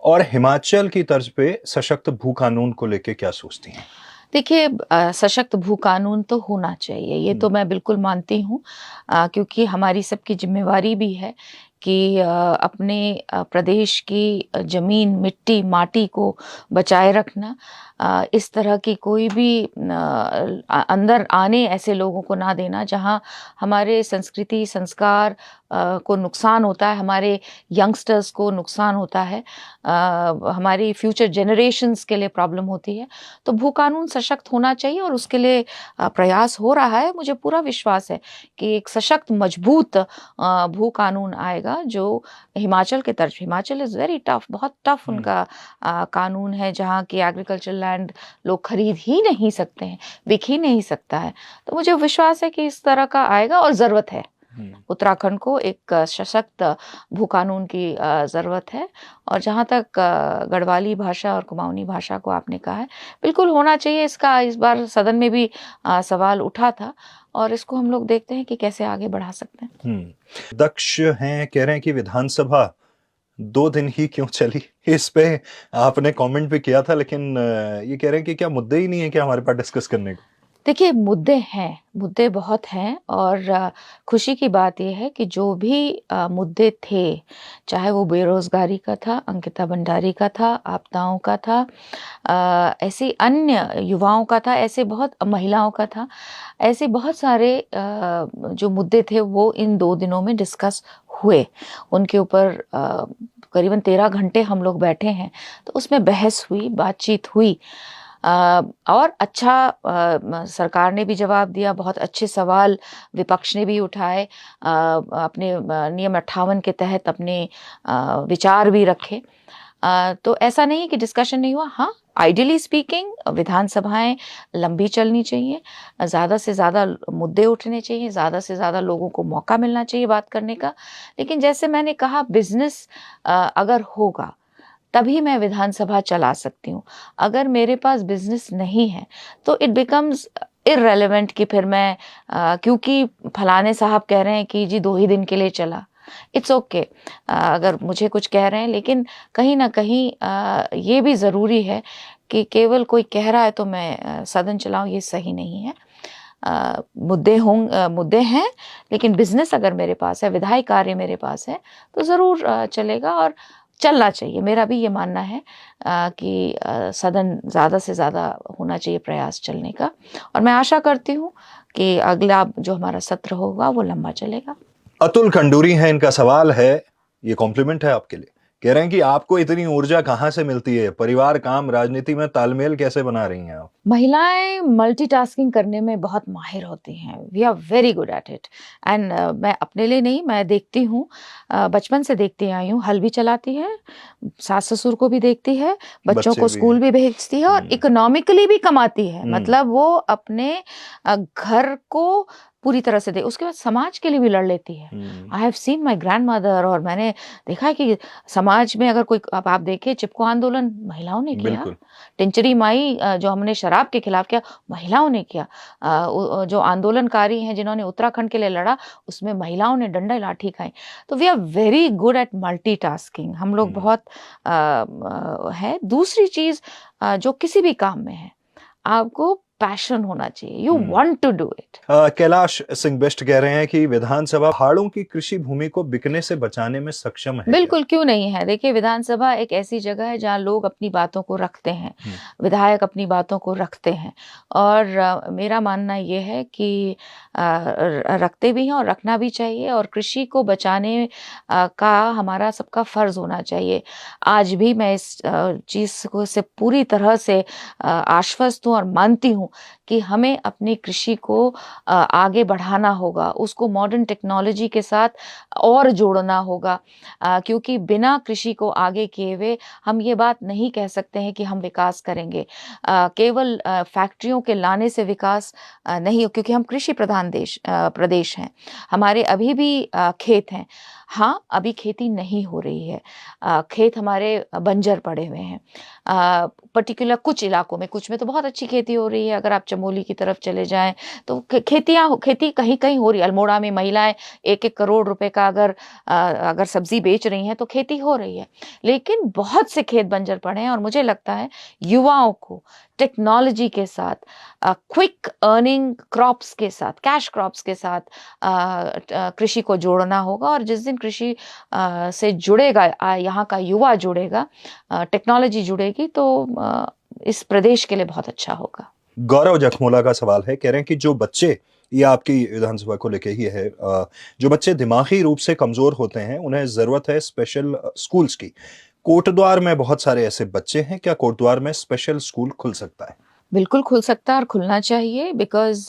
और हिमाचल की तर्ज पे सशक्त भू कानून को लेके क्या सोचती हैं? देखिए, सशक्त भू कानून तो होना चाहिए, ये तो मैं बिल्कुल मानती हूँ, क्योंकि हमारी सबकी जिम्मेवारी भी है कि अपने प्रदेश की ज़मीन, मिट्टी, माटी को बचाए रखना। इस तरह की कोई भी अंदर आने ऐसे लोगों को ना देना जहाँ हमारे संस्कृति, संस्कार को नुकसान होता है, हमारे यंगस्टर्स को नुकसान होता है, हमारी फ्यूचर जनरेशन्स के लिए प्रॉब्लम होती है। तो भू कानून सशक्त होना चाहिए और उसके लिए प्रयास हो रहा है। मुझे पूरा विश्वास है कि एक सशक्त, मजबूत भू कानून आएगा जो हिमाचल के तर्ज। हिमाचल इज़ वेरी टफ, बहुत टफ उनका कानून है, जहाँ की एग्रीकल्चर लैंड लोग खरीद ही नहीं सकते हैं, बिक ही नहीं सकता है। तो मुझे विश्वास है कि इस तरह का आएगा और ज़रूरत है। उत्तराखंड को एक सशक्त भू कानून की ज़रूरत है। और जहाँ तक गढ़वाली भाषा और कुमाऊनी भाषा को आपने कहा है, बिल्कुल होना चाहिए। इसका इस बार सदन में भी सवाल उठा था और इसको हम लोग देखते हैं कि कैसे आगे बढ़ा सकते हैं। दक्ष हैं, कह रहे हैं कि विधानसभा 2 दिन ही क्यों चली? इस पे आपने कमेंट भी किया था, लेकिन ये कह रहे हैं कि क्या मुद्दे ही नहीं है क्या हमारे पास डिस्कस करने को? देखिए, मुद्दे हैं, मुद्दे बहुत हैं और खुशी की बात यह है कि जो भी मुद्दे थे, चाहे वो बेरोज़गारी का था, अंकिता भंडारी का था, आपदाओं का था, ऐसे अन्य युवाओं का था, ऐसे बहुत महिलाओं का था, ऐसे बहुत सारे जो मुद्दे थे वो इन 2 दिनों में डिस्कस हुए। उनके ऊपर करीबन 13 घंटे हम लोग बैठे हैं, तो उसमें बहस हुई, बातचीत हुई। और अच्छा, सरकार ने भी जवाब दिया, बहुत अच्छे सवाल विपक्ष ने भी उठाए, अपने नियम 58 के तहत अपने विचार भी रखे। तो ऐसा नहीं है कि डिस्कशन नहीं हुआ। हाँ, आइडियली स्पीकिंग विधानसभाएं लंबी चलनी चाहिए, ज़्यादा से ज़्यादा मुद्दे उठने चाहिए, ज़्यादा से ज़्यादा लोगों को मौका मिलना चाहिए बात करने का। लेकिन जैसे मैंने कहा, बिजनेस अगर होगा तभी मैं विधानसभा चला सकती हूँ। अगर मेरे पास बिजनेस नहीं है तो इट बिकम्स इररेलेवेंट कि फिर मैं क्योंकि फलाने साहब कह रहे हैं कि जी 2 ही दिन के लिए चला, इट्स ओके अगर मुझे कुछ कह रहे हैं, लेकिन कहीं ना कहीं ये भी ज़रूरी है कि केवल कोई कह रहा है तो मैं सदन चलाऊं, ये सही नहीं है। मुद्दे हैं, लेकिन बिजनेस अगर मेरे पास है, विधायी कार्य मेरे पास है, तो ज़रूर चलेगा और चलना चाहिए। मेरा भी ये मानना है कि सदन ज़्यादा से ज़्यादा होना चाहिए प्रयास चलने का, और मैं आशा करती हूँ कि अगला जो हमारा सत्र होगा वो लंबा चलेगा। अतुल खंडूरी हैं, इनका सवाल है, ये कॉम्प्लीमेंट है आपके लिए। कह रहे हैं कि आपको इतनी ऊर्जा कहाँ से मिलती है, परिवार, काम, राजनीति में तालमेल कैसे बना रही हैं आप? महिलाएं मल्टीटास्किंग करने में बहुत माहिर होती हैं। We are very good at it. And मैं अपने लिए नहीं, मैं देखती हूँ, बचपन से देखती आई हूँ, हल भी चलाती है, सास ससुर को भी देखती है, बच्चों बच्चे को भी स्कूल हैं। भी भेजती है, और इकोनॉमिकली भी कमाती है। मतलब वो अपने घर को पूरी तरह से दे, उसके बाद समाज के लिए भी लड़ लेती है। आई have seen my grand mother, और मैंने देखा है कि समाज में अगर कोई, अब आप देखिए चिपको आंदोलन महिलाओं ने किया, बिल्कुल। टिंचरी माई जो हमने शराब के खिलाफ किया, महिलाओं ने किया। जो आंदोलनकारी हैं जिन्होंने उत्तराखंड के लिए लड़ा, उसमें महिलाओं ने डंडा लाठी खाई। तो we are very good at multitasking, हम लोग बहुत है। दूसरी चीज जो किसी भी काम में है, आपको पैशन होना चाहिए, you want to do it. Kailash Singh best कह रहे हैं कि विधानसभा पहाड़ों की कृषि भूमि को बिकने से बचाने में सक्षम है क्या? बिल्कुल, क्यों नहीं है। देखिए, विधानसभा एक ऐसी जगह है जहाँ लोग अपनी बातों को रखते हैं, विधायक अपनी बातों को रखते हैं, और मेरा मानना ये है कि रखते भी हैं और रखना भी चाहिए, और कृषि को बचाने का हमारा सबका फर्ज होना चाहिए। आज भी मैं इस चीज़ को से पूरी तरह से आश्वस्त हूँ और मानती हूँ कि हमें अपनी कृषि को आगे बढ़ाना होगा, उसको मॉडर्न टेक्नोलॉजी के साथ और जोड़ना होगा, क्योंकि बिना कृषि को आगे किए हुए हम ये बात नहीं कह सकते हैं कि हम विकास करेंगे। केवल फैक्ट्रियों के लाने से विकास नहीं हो, क्योंकि हम कृषि प्रधान प्रदेश हैं। हमारे अभी भी खेत हैं। हाँ, अभी खेती नहीं हो रही है, खेत हमारे बंजर पड़े हुए हैं। पर्टिकुलर कुछ इलाकों में, कुछ में तो बहुत अच्छी खेती हो रही है। अगर आप चमोली की तरफ चले जाएं तो खेती कहीं कहीं हो रही है। अल्मोड़ा में महिलाएं 1-1 करोड़ रुपए का अगर सब्जी बेच रही हैं तो खेती हो रही है, लेकिन बहुत से खेत बंजर पड़े हैं। और मुझे लगता है युवाओं को टेक्नोलॉजी के साथ, क्विक अर्निंग क्रॉप्स के साथ, कैश क्रॉप्स के साथ कृषि को जोड़ना होगा। और जिस दिन कृषि से जुड़ेगा, यहाँ का युवा जुड़ेगा, टेक्नोलॉजी जुड़ेगी, तो इस प्रदेश के लिए बहुत अच्छा होगा। गौरव जखमोला का सवाल है, कह रहे हैं कि जो बच्चे, ये आपकी विधानसभा को लेके ही है, जो बच्चे दिमागी रूप से कमजोर होते हैं उन्हें जरूरत है स्पेशल स्कूल्स की। कोटद्वार में बहुत सारे ऐसे बच्चे हैं, क्या कोटद्वार में स्पेशल स्कूल खुल सकता है? बिल्कुल खुल सकता है और खुलना चाहिए, because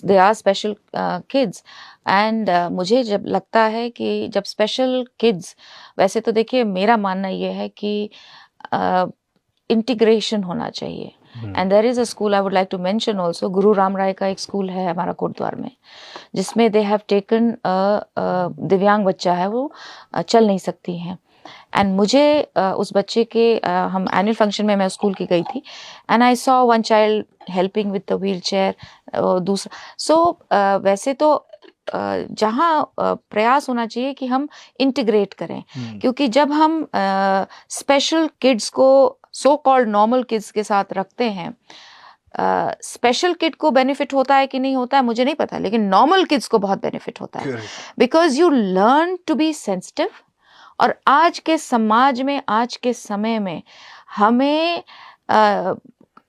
they are special kids. And मुझे जब लगता है कि जब स्पेशल किड्स, वैसे तो देखिए मेरा मानना ये है कि इंटीग्रेशन होना चाहिए। And there is a school I would like to mention also, Guru Ram राय का एक स्कूल है हमारा कोटद्वार में, जिसमें दे हैव टेकन दिव्यांग बच्चा है, वो चल नहीं सकती हैं। एंड मुझे उस बच्चे के हम एनुअल फंक्शन में मैं स्कूल की गई थी, and I saw one child helping with the wheel chair, दूसरा वैसे तो जहाँ प्रयास होना चाहिए कि हम इंटीग्रेट करें, क्योंकि जब हम स्पेशल किड्स को सो कॉल्ड नॉर्मल किड्स के साथ रखते हैं, स्पेशल किड को बेनिफिट होता है कि नहीं होता है मुझे नहीं पता, लेकिन नॉर्मल किड्स को बहुत बेनिफिट होता है, because you learn to be sensitive. और आज के समाज में, आज के समय में हमें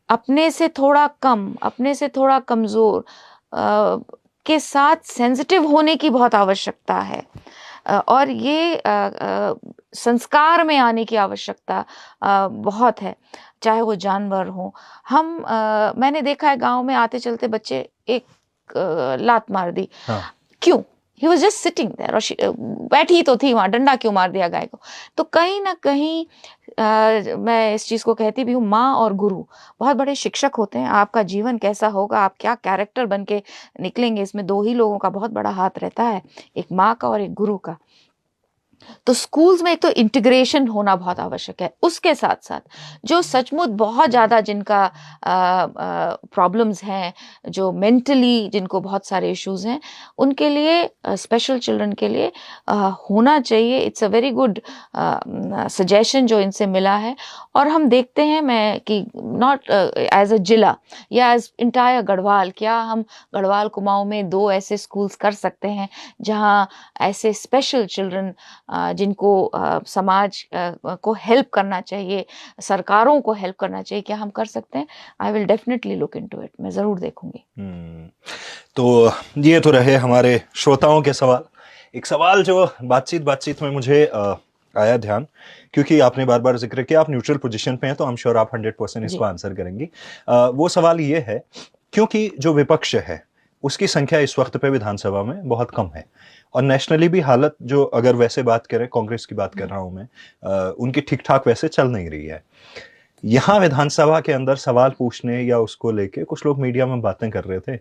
अपने से थोड़ा कम, अपने से थोड़ा कमज़ोर के साथ सेंसिटिव होने की बहुत आवश्यकता है, और ये संस्कार में आने की आवश्यकता बहुत है, चाहे वो जानवर हो। मैंने देखा है गांव में आते चलते बच्चे एक लात मार दी, क्यों? He was just sitting there, और बैठी तो थी वहाँ, डंडा क्यों मार दिया गाय को? तो कहीं ना कहीं मैं इस चीज़ को कहती भी हूँ, माँ और गुरु बहुत बड़े शिक्षक होते हैं। आपका जीवन कैसा होगा, आप क्या कैरेक्टर बन के निकलेंगे, इसमें 2 ही लोगों का बहुत बड़ा हाथ रहता है, एक माँ का और एक गुरु का। तो स्कूल्स में एक तो इंटीग्रेशन होना बहुत आवश्यक है, उसके साथ साथ जो सचमुच बहुत ज़्यादा जिनका प्रॉब्लम्स हैं, जो मेंटली जिनको बहुत सारे इश्यूज हैं, उनके लिए स्पेशल चिल्ड्रन के लिए होना चाहिए। It's a very good suggestion जो इनसे मिला है। और हम देखते हैं मैं कि नॉट एज अ जिला या एज इंटायर गढ़वाल, क्या हम गढ़वाल कुमाऊं में 2 ऐसे स्कूल्स कर सकते हैं जहाँ ऐसे स्पेशल चिल्ड्रन जिनको समाज को हेल्प करना चाहिए, सरकारों को हेल्प करना चाहिए, क्या हम कर सकते हैं? I will definitely look into it, मैं ज़रूर देखूंगी। तो ये तो रहे हमारे श्रोताओं के सवाल। एक सवाल जो बातचीत में मुझे आया ध्यान, क्योंकि आपने बार बार जिक्र किया आप न्यूट्रल पोजीशन पे हैं, तो आई एम श्योर आप 100% इसको आंसर करेंगी। वो सवाल ये है, क्योंकि जो विपक्ष है उसकी संख्या इस वक्त पे विधानसभा में बहुत कम है, और नेशनली भी हालत जो अगर वैसे बात करें, कांग्रेस की बात कर रहा हूं मैं, उनकी ठीक ठाक वैसे चल नहीं रही है। यहाँ विधानसभा के अंदर सवाल पूछने या उसको लेके कुछ लोग मीडिया में बातें कर रहे थे,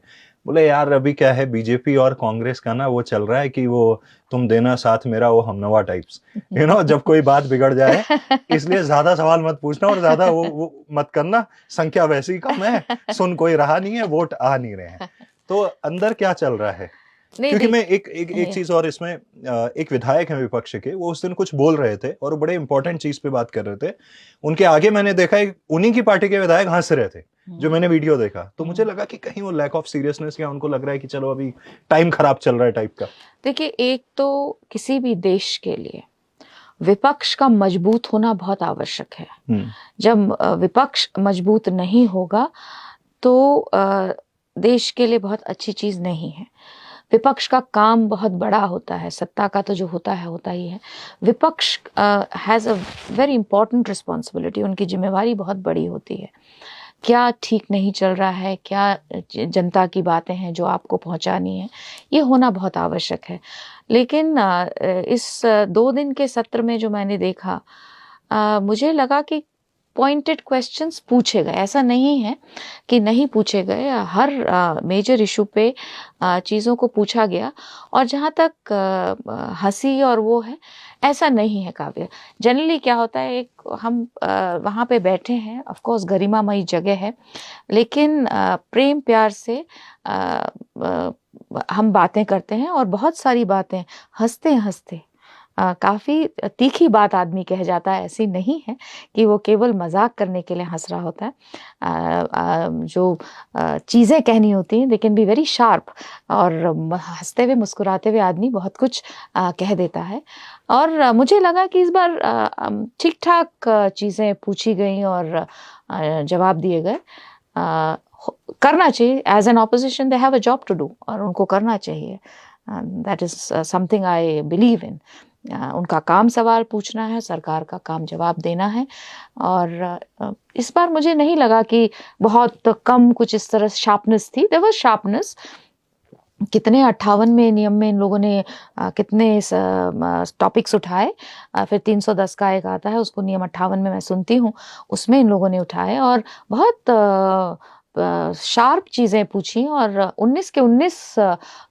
बोले यार अभी क्या है, बीजेपी और कांग्रेस का ना वो चल रहा है कि वो तुम देना साथ मेरा वो हमनवा टाइप्स, जब कोई बात बिगड़ जाए, इसलिए ज्यादा सवाल मत पूछना और ज्यादा वो मत करना, संख्या वैसे ही कम है, सुन कोई रहा नहीं है, वोट आ नहीं रहे हैं। तो अंदर क्या चल रहा है? क्योंकि मैं एक चीज और इसमें, एक विधायक है विपक्ष के, वो उस दिन कुछ बोल रहे थे और बड़े इंपॉर्टेंट चीज पे बात कर रहे थे। उनके आगे मैंने देखा उन्हीं की पार्टी के विधायक हंस रहे थे, जो मैंने वीडियो देखा, तो मुझे लगा कि कहीं वो लैक ऑफ सीरियसनेस, या उनको लग रहा है कि चलो अभी टाइम खराब चल रहा है टाइप का। देखिए, एक तो किसी भी देश के लिए विपक्ष का मजबूत होना बहुत आवश्यक है। जब विपक्ष मजबूत नहीं होगा तो देश के लिए बहुत अच्छी चीज नहीं है। विपक्ष का काम बहुत बड़ा होता है, सत्ता का तो जो होता ही है। विपक्ष has a very important responsibility, उनकी जिम्मेवारी बहुत बड़ी होती है। क्या ठीक नहीं चल रहा है, क्या जनता की बातें हैं जो आपको पहुंचानी है, ये होना बहुत आवश्यक है। लेकिन इस 2 दिन के सत्र में जो मैंने देखा, मुझे लगा कि पॉइंटेड क्वेश्चंस पूछे गए, ऐसा नहीं है कि नहीं पूछे गए, हर मेजर इशू पे चीज़ों को पूछा गया। और जहाँ तक हंसी और वो है, ऐसा नहीं है काव्य। जनरली क्या होता है, एक हम वहाँ पे बैठे हैं, ऑफ कोर्स गरिमामयी जगह है, लेकिन प्रेम प्यार से हम बातें करते हैं, और बहुत सारी बातें हंसते हंसते, काफ़ी तीखी बात आदमी कह जाता है, ऐसी नहीं है कि वो केवल मजाक करने के लिए हंस रहा होता है। जो चीज़ें कहनी होती हैं, they can be very sharp, और हंसते हुए मुस्कुराते हुए आदमी बहुत कुछ कह देता है। और मुझे लगा कि इस बार ठीक ठाक चीज़ें पूछी गई और जवाब दिए गए। करना चाहिए, as an opposition they have a job to do, और उनको करना चाहिए। That is something I believe in. उनका काम सवाल पूछना है, सरकार का काम जवाब देना है। और इस बार मुझे नहीं लगा कि बहुत कम कुछ इस तरह शार्पनेस थी। There was sharpness. कितने 58 में नियम में इन लोगों ने कितने टॉपिक्स उठाए, फिर 310 का एक आता है, उसको नियम 58 में मैं सुनती हूँ, उसमें इन लोगों ने उठाए और बहुत शार्प चीज़ें पूछी। और 19 के 19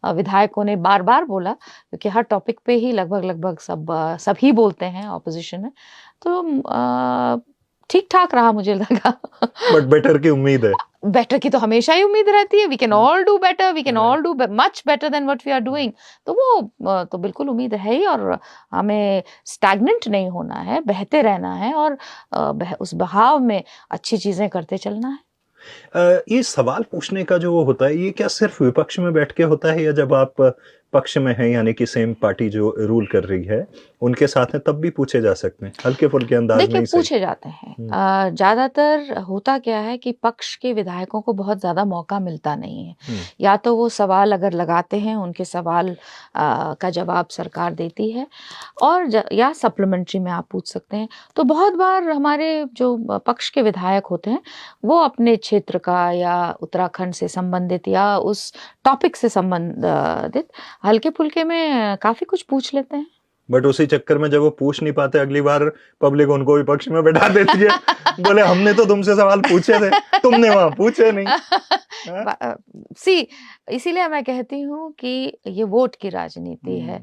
विधायकों ने बार बार बोला, क्योंकि हर टॉपिक पे ही लगभग सब ही बोलते हैं ऑपोजिशन में, तो ठीक ठाक रहा मुझे लगा। बट बेटर की उम्मीद है। बेटर की तो हमेशा ही उम्मीद रहती है। We can all do better, we can all do much better than what we are doing. तो वो तो बिल्कुल उम्मीद है ही, और हमें स्टैग्नेंट नहीं होना है, बहते रहना है, और उस बहाव में अच्छी चीज़ें करते चलना है। ये सवाल पूछने का जो होता है, ये क्या सिर्फ विपक्ष में बैठ के होता है, या जब आप पक्ष में हैं, यानी कि सेम पार्टी जो रूल कर रही है उनके साथ हैं, तब भी पूछे जा सकते हैं हल्के फुल्के अंदाज में? देखिए, पूछे जाते हैं। ज्यादातर होता क्या है कि पक्ष के विधायकों को बहुत ज्यादा मौका मिलता नहीं है। या तो वो सवाल अगर लगाते हैं, उनके सवाल का जवाब सरकार देती है, और या सप्लीमेंट्री में आप पूछ सकते हैं। तो बहुत बार हमारे जो पक्ष के विधायक होते हैं, वो अपने क्षेत्र का या उत्तराखंड से संबंधित या उस टॉपिक से संबंधित हल्के फुल्के में काफी कुछ पूछ लेते हैं। बट उसी चक्कर में जब वो पूछ नहीं पाते, अगली बार पब्लिक उनको विपक्ष में बैठा देती है। बोले हमने तो तुमसे सवाल पूछे थे, तुमने वहां पूछे नहीं। सी इसीलिए मैं कहती हूँ कि ये वोट की राजनीति है।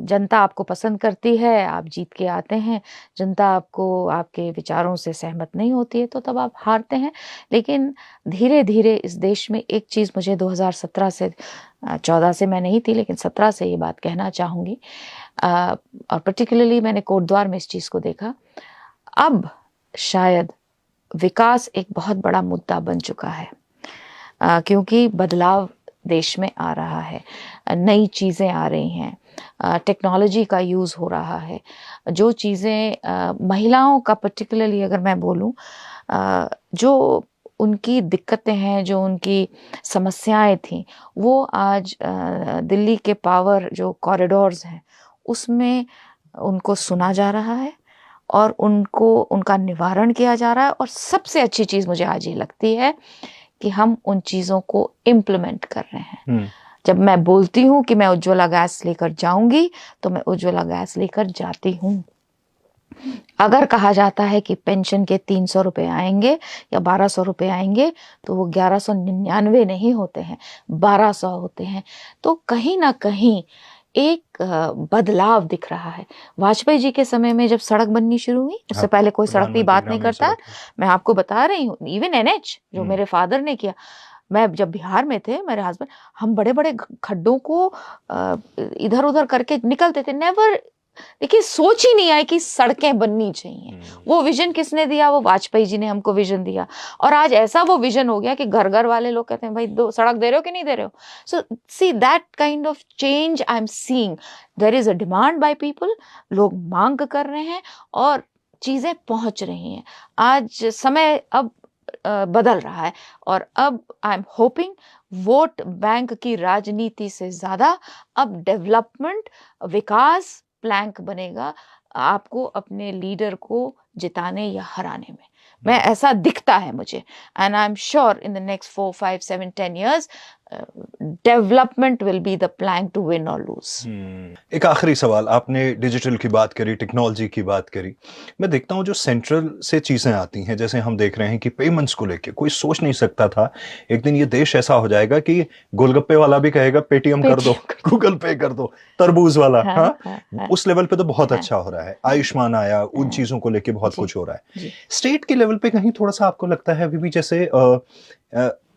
जनता आपको पसंद करती है, आप जीत के आते हैं, जनता आपको आपके विचारों से सहमत नहीं होती है तो तब आप हारते हैं। लेकिन धीरे धीरे इस देश में एक चीज़ मुझे 2017 से 14 से मैं नहीं थी, लेकिन 17 से ये बात कहना चाहूँगी, और पर्टिकुलरली मैंने कोटद्वार में इस चीज़ को देखा। अब शायद विकास एक बहुत बड़ा मुद्दा बन चुका है, क्योंकि बदलाव देश में आ रहा है, नई चीज़ें आ रही हैं, टेक्नोलॉजी का यूज़ हो रहा है। जो चीज़ें महिलाओं का पर्टिकुलरली अगर मैं बोलूं, जो उनकी दिक्कतें हैं, जो उनकी समस्याएं थीं, वो आज दिल्ली के पावर जो कॉरिडोर्स हैं उसमें उनको सुना जा रहा है और उनको उनका निवारण किया जा रहा है। और सबसे अच्छी चीज़ मुझे आज ये लगती है कि हम उन चीज़ों को इम्प्लीमेंट कर रहे हैं। जब मैं बोलती हूँ कि मैं उज्ज्वला गैस लेकर जाऊंगी तो मैं उज्ज्वला गैस लेकर जाती हूँ। अगर कहा जाता है कि पेंशन के 300 रुपए आएंगे या 1200 रुपए आएंगे, तो वो 1199 नहीं होते हैं, 1200 होते हैं। तो कहीं ना कहीं एक बदलाव दिख रहा है। वाजपेयी जी के समय में जब सड़क बननी शुरू हुई, उससे पहले कोई सड़क की बात नहीं करता। मैं आपको बता रही हूँ, इवन NH जो मेरे फादर ने किया, मैं जब बिहार में थे, मेरे हस्बैंड, हम बड़े बड़े खड्डों को इधर उधर करके निकलते थे। नेवर, देखिए, सोच ही नहीं आई कि सड़कें बननी चाहिए। वो विजन किसने दिया? वो वाजपेयी जी ने हमको विजन दिया। और आज ऐसा वो विजन हो गया कि घर घर वाले लोग कहते हैं, भाई दो सड़क दे रहे हो कि नहीं दे रहे हो? So see that kind of change I am seeing. There is a demand by people, लोग मांग कर रहे हैं और चीजें पहुंच रही हैं। आज समय अब बदल रहा है और अब I am hoping vote bank की राजनीति से ज्यादा अब डेवलपमेंट, विकास प्लैंक बनेगा आपको अपने लीडर को जिताने या हराने में। मैं ऐसा दिखता है मुझे, and I am sure in the next 4, 5, 7, 10 years development will be the plank to win और लूज। एक आखिरी सवाल, आपने डिजिटल की बात करी, टेक्नोलॉजी की बात करी। मैं देखता हूँ जो सेंट्रल से चीजें आती हैं, जैसे हम देख रहे हैं कि पेमेंट्स को लेके कोई सोच नहीं सकता था एक दिन ये देश ऐसा हो जाएगा कि गोलगप्पे वाला भी कहेगा पेटीएम कर दो, गूगल पे कर दो, तरबूज वाला। हाँ, उस लेवल पे तो बहुत अच्छा हो रहा है। आयुष्मान आया, उन चीजों को लेके बहुत कुछ हो रहा है। स्टेट के लेवल पे कहीं थोड़ा सा आपको लगता है अभी भी जैसे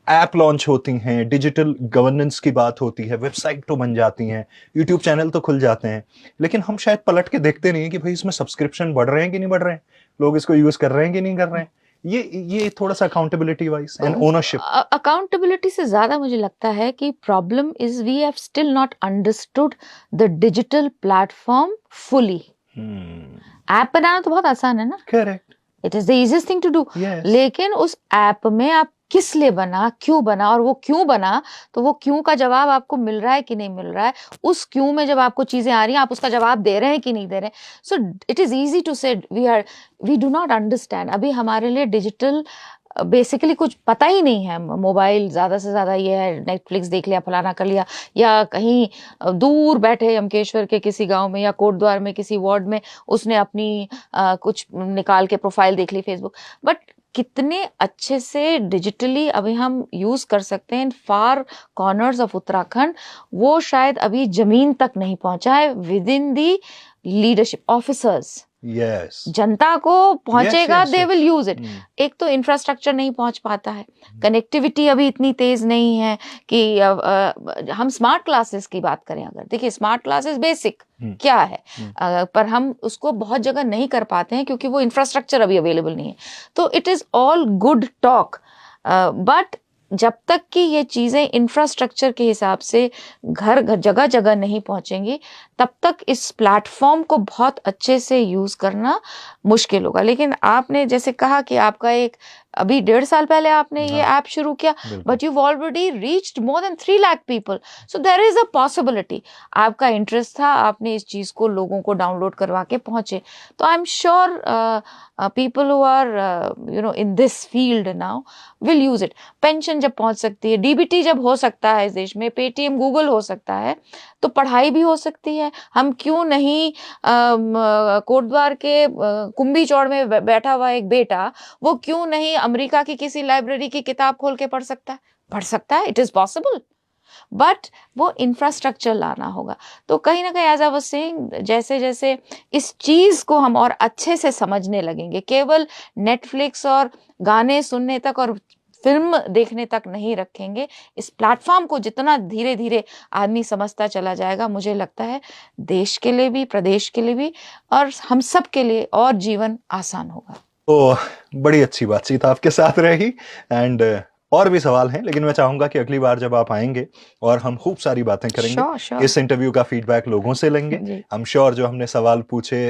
ऐप लॉन्च होती हैं, डिजिटल गवर्नेंस की बात होती है, वेबसाइट तो बन जाती हैं, यूट्यूब चैनल तो खुल जाते हैं, लेकिन हम शायद पलट के देखते नहीं है कि भाई इसमें सब्सक्रिप्शन बढ़ रहे हैं कि नहीं बढ़ रहे हैं, लोग इसको यूज कर रहे हैं कि नहीं कर रहे हैं। ये थोड़ा सा accountability wise and ownership. Accountability से ज्यादा मुझे लगता है कि problem is we have still not understood the digital platform fully. App बनाना तो बहुत आसान है ना, correct, it is the easiest thing to do. लेकिन उस ऐप में आप किस लिए बना, क्यों बना, और वो क्यों बना, तो वो क्यों का जवाब आपको मिल रहा है कि नहीं मिल रहा है। उस क्यों में जब आपको चीजें आ रही हैं, आप उसका जवाब दे रहे हैं कि नहीं दे रहे हैं। So it is easy to say we do not understand. अभी हमारे लिए डिजिटल बेसिकली कुछ पता ही नहीं है। मोबाइल ज्यादा से ज्यादा ये है, नेटफ्लिक्स देख लिया, फलाना कर लिया, या कहीं दूर बैठे यमकेश्वर के किसी गांव में या कोटद्वार में किसी वार्ड में उसने अपनी कुछ निकाल के प्रोफाइल देख ली फेसबुक। बट कितने अच्छे से डिजिटली अभी हम यूज कर सकते हैं इन फार कॉर्नर्स ऑफ उत्तराखंड, वो शायद अभी जमीन तक नहीं पहुंचा है with in the leadership officers. जनता को पहुंचेगा, दे विल यूज इट। एक तो इंफ्रास्ट्रक्चर नहीं पहुंच पाता है, कनेक्टिविटी अभी इतनी तेज नहीं है कि हम स्मार्ट क्लासेस की बात करें, अगर देखिए स्मार्ट क्लासेस बेसिक क्या है, पर हम उसको बहुत जगह नहीं कर पाते हैं क्योंकि वो इंफ्रास्ट्रक्चर अभी अवेलेबल नहीं है। तो it is all good talk, but जब तक कि ये चीजें इंफ्रास्ट्रक्चर के हिसाब से घर जगह जगह नहीं पहुंचेंगी, तब तक इस प्लेटफॉर्म को बहुत अच्छे से यूज करना मुश्किल होगा। लेकिन आपने जैसे कहा कि आपका एक अभी 1.5 साल पहले आपने ये ऐप शुरू किया, but you already reached more than 3 lakh people, so there is a possibility. आपका इंटरेस्ट था, आपने इस चीज को लोगों को डाउनलोड करवा के पहुंचे। तो I am sure people who are in this field now will use it. Pension जब पहुंच सकती है, डीबीटी जब हो सकता है इस देश में, पेटीएम गूगल हो सकता है, तो पढ़ाई भी हो सकती है। हम क्यों नहीं कोटद्वार के कुंभी चौड़ में बैठा हुआ एक बेटा, वो क्यों नहीं अमेरिका की किसी लाइब्रेरी की किताब खोल के पढ़ सकता है? बढ़ सकता है, इट इज़ पॉसिबल, बट वो इंफ्रास्ट्रक्चर लाना होगा। तो कहीं ना कहीं एज आई वाज सेइंग, जैसे जैसे इस चीज़ को हम और अच्छे से समझने लगेंगे, केवल नेटफ्लिक्स और गाने सुनने तक और फिल्म देखने तक नहीं रखेंगे, इस प्लेटफॉर्म को जितना धीरे धीरे आदमी समझता चला जाएगा, मुझे लगता है देश के लिए भी, प्रदेश के लिए भी, और हम सब के लिए और जीवन आसान होगा। तो बड़ी अच्छी बातचीत आपके साथ रही एंड और भी सवाल हैं, लेकिन मैं चाहूंगा कि अगली बार जब आप आएंगे और हम खूब सारी बातें करेंगे, Sure. इस इंटरव्यू का फीडबैक लोगों से लेंगे। I'm sure जो हमने सवाल पूछे,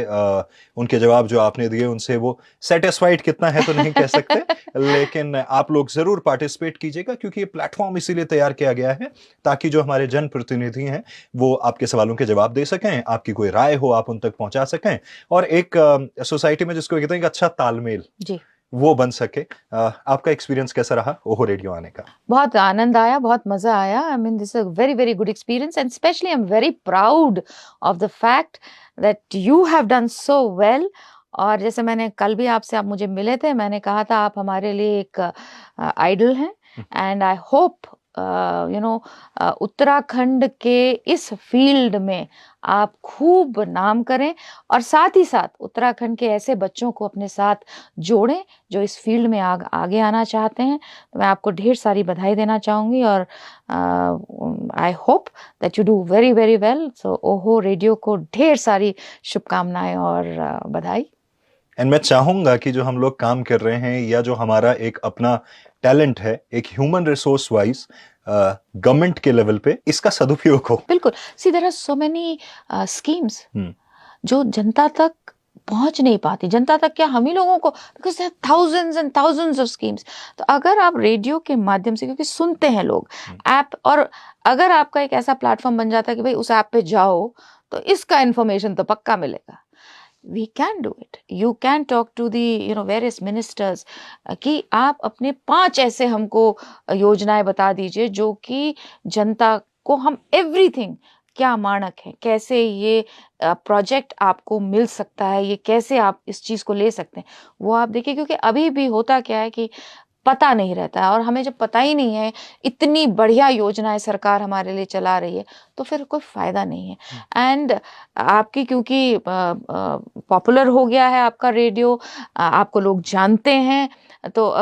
उनके जवाब जो आपने दिए, उनसे वो सेटिस्फाइड कितना है तो नहीं कह सकते, लेकिन आप लोग जरूर पार्टिसिपेट कीजिएगा, क्योंकि ये प्लेटफॉर्म इसीलिए तैयार किया गया है ताकि जो हमारे जनप्रतिनिधि हैं वो आपके सवालों के जवाब दे सकें, आपकी कोई राय हो आप उन तक पहुंचा सकें, और एक सोसाइटी में जिसको कहते हैं एक अच्छा तालमेल जी, वो बन सके। आपका एक्सपीरियंस कैसा रहा ओहो रेडियो आने का? बहुत आनंद आया, बहुत मजा आया। I mean this is a very very good experience, and specially I am very proud of the fact that you have done so well. और जैसे मैंने कल भी आपसे, आप मुझे मिले थे, मैंने कहा था आप हमारे लिए एक आइडल हैं, एंड आई होप उत्तराखंड के इस फील्ड में आप खूब नाम करें, और साथ ही साथ उत्तराखंड के ऐसे बच्चों को अपने साथ जोड़ें जो इस फील्ड में आगे आना चाहते हैं। तो मैं आपको ढेर सारी बधाई देना चाहूँगी, और I hope that you do very very well. So ओहो रेडियो को ढेर सारी शुभकामनाएं और बधाई। एंड मैं चाहूंगा कि जो हम लोग काम कर रहे हैं, या जो हमारा एक अपना टैलेंट है, एक ह्यूमन रिसोर्स वाइज गवर्नमेंट के लेवल पे इसका सदुपयोग हो। बिल्कुल। See there are so many schemes जो जनता तक पहुंच नहीं पाती। जनता तक क्या, हम ही लोगों को, because there are thousands and thousands of schemes. तो अगर आप रेडियो के माध्यम से, क्योंकि सुनते हैं लोग ऐप, और अगर आपका एक ऐसा प्लेटफॉर्म बन जाता है कि भाई उस ऐप पे जाओ तो इसका इन्फॉर्मेशन तो पक्का मिलेगा, we can do it. You can talk to the various ministers कि आप अपने 5 ऐसे हमको योजनाएं बता दीजिए जो कि जनता को हम एवरीथिंग, क्या मानक है, कैसे ये प्रोजेक्ट आपको मिल सकता है, ये कैसे आप इस चीज़ को ले सकते हैं, वो आप देखिए। क्योंकि अभी भी होता क्या है कि पता नहीं रहता है, और हमें जब पता ही नहीं है, इतनी बढ़िया योजनाएं सरकार हमारे लिए चला रही है, तो फिर कोई फायदा नहीं है। एंड आपकी, क्योंकि पॉपुलर हो गया है आपका रेडियो, आपको लोग जानते हैं, तो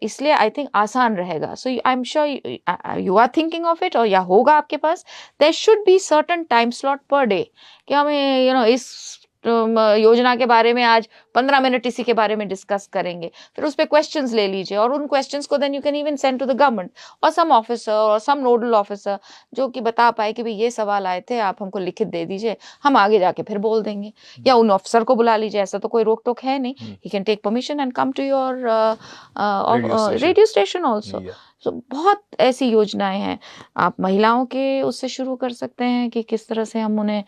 इसलिए आई थिंक आसान रहेगा। So I am sure you are thinking of it, और या होगा आपके पास, there should be certain time slot per day कि हमें इस योजना के बारे में आज 15 मिनट इसी के बारे में डिस्कस करेंगे। फिर उस पर क्वेश्चंस ले लीजिए, और उन क्वेश्चंस को then you can even send to the government और सम ऑफिसर और सम नोडल ऑफिसर जो कि बता पाए कि भाई ये सवाल आए थे, आप हमको लिखित दे दीजिए, हम आगे जाके फिर बोल देंगे। या उन ऑफिसर को बुला लीजिए, ऐसा तो कोई रोक टोक है नहीं, he can take permission and come to your radio station also. तो बहुत ऐसी योजनाएं हैं। आप महिलाओं के उससे शुरू कर सकते हैं कि किस तरह से हम उन्हें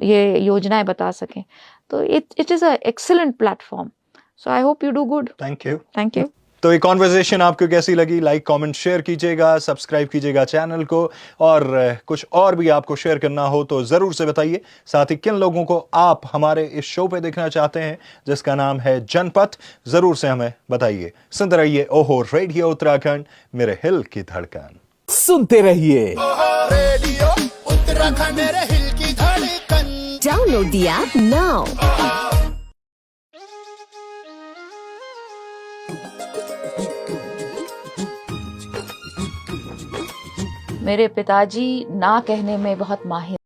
ये योजनाएं बता सकें। तो it is a excellent platform. So I hope you do good. Thank you. Thank you. तो ये कॉन्वर्सेशन आपको कैसी लगी? लाइक कमेंट शेयर कीजिएगा, सब्सक्राइब कीजिएगा चैनल को, और कुछ और भी आपको शेयर करना हो तो ज़रूर से बताइए। साथ ही किन लोगों को आप हमारे इस शो पे देखना चाहते हैं जिसका नाम है जनपथ, ज़रूर से हमें बताइए। सुनते रहिए ओहो रेडियो उत्तराखंड, मेरे हिल की धड़कन। सुनते रहिए रेडियो उत्तराखंड, मेरे हिल की धड़कन। Download the app now. मेरे पिताजी ना कहने में बहुत माहिर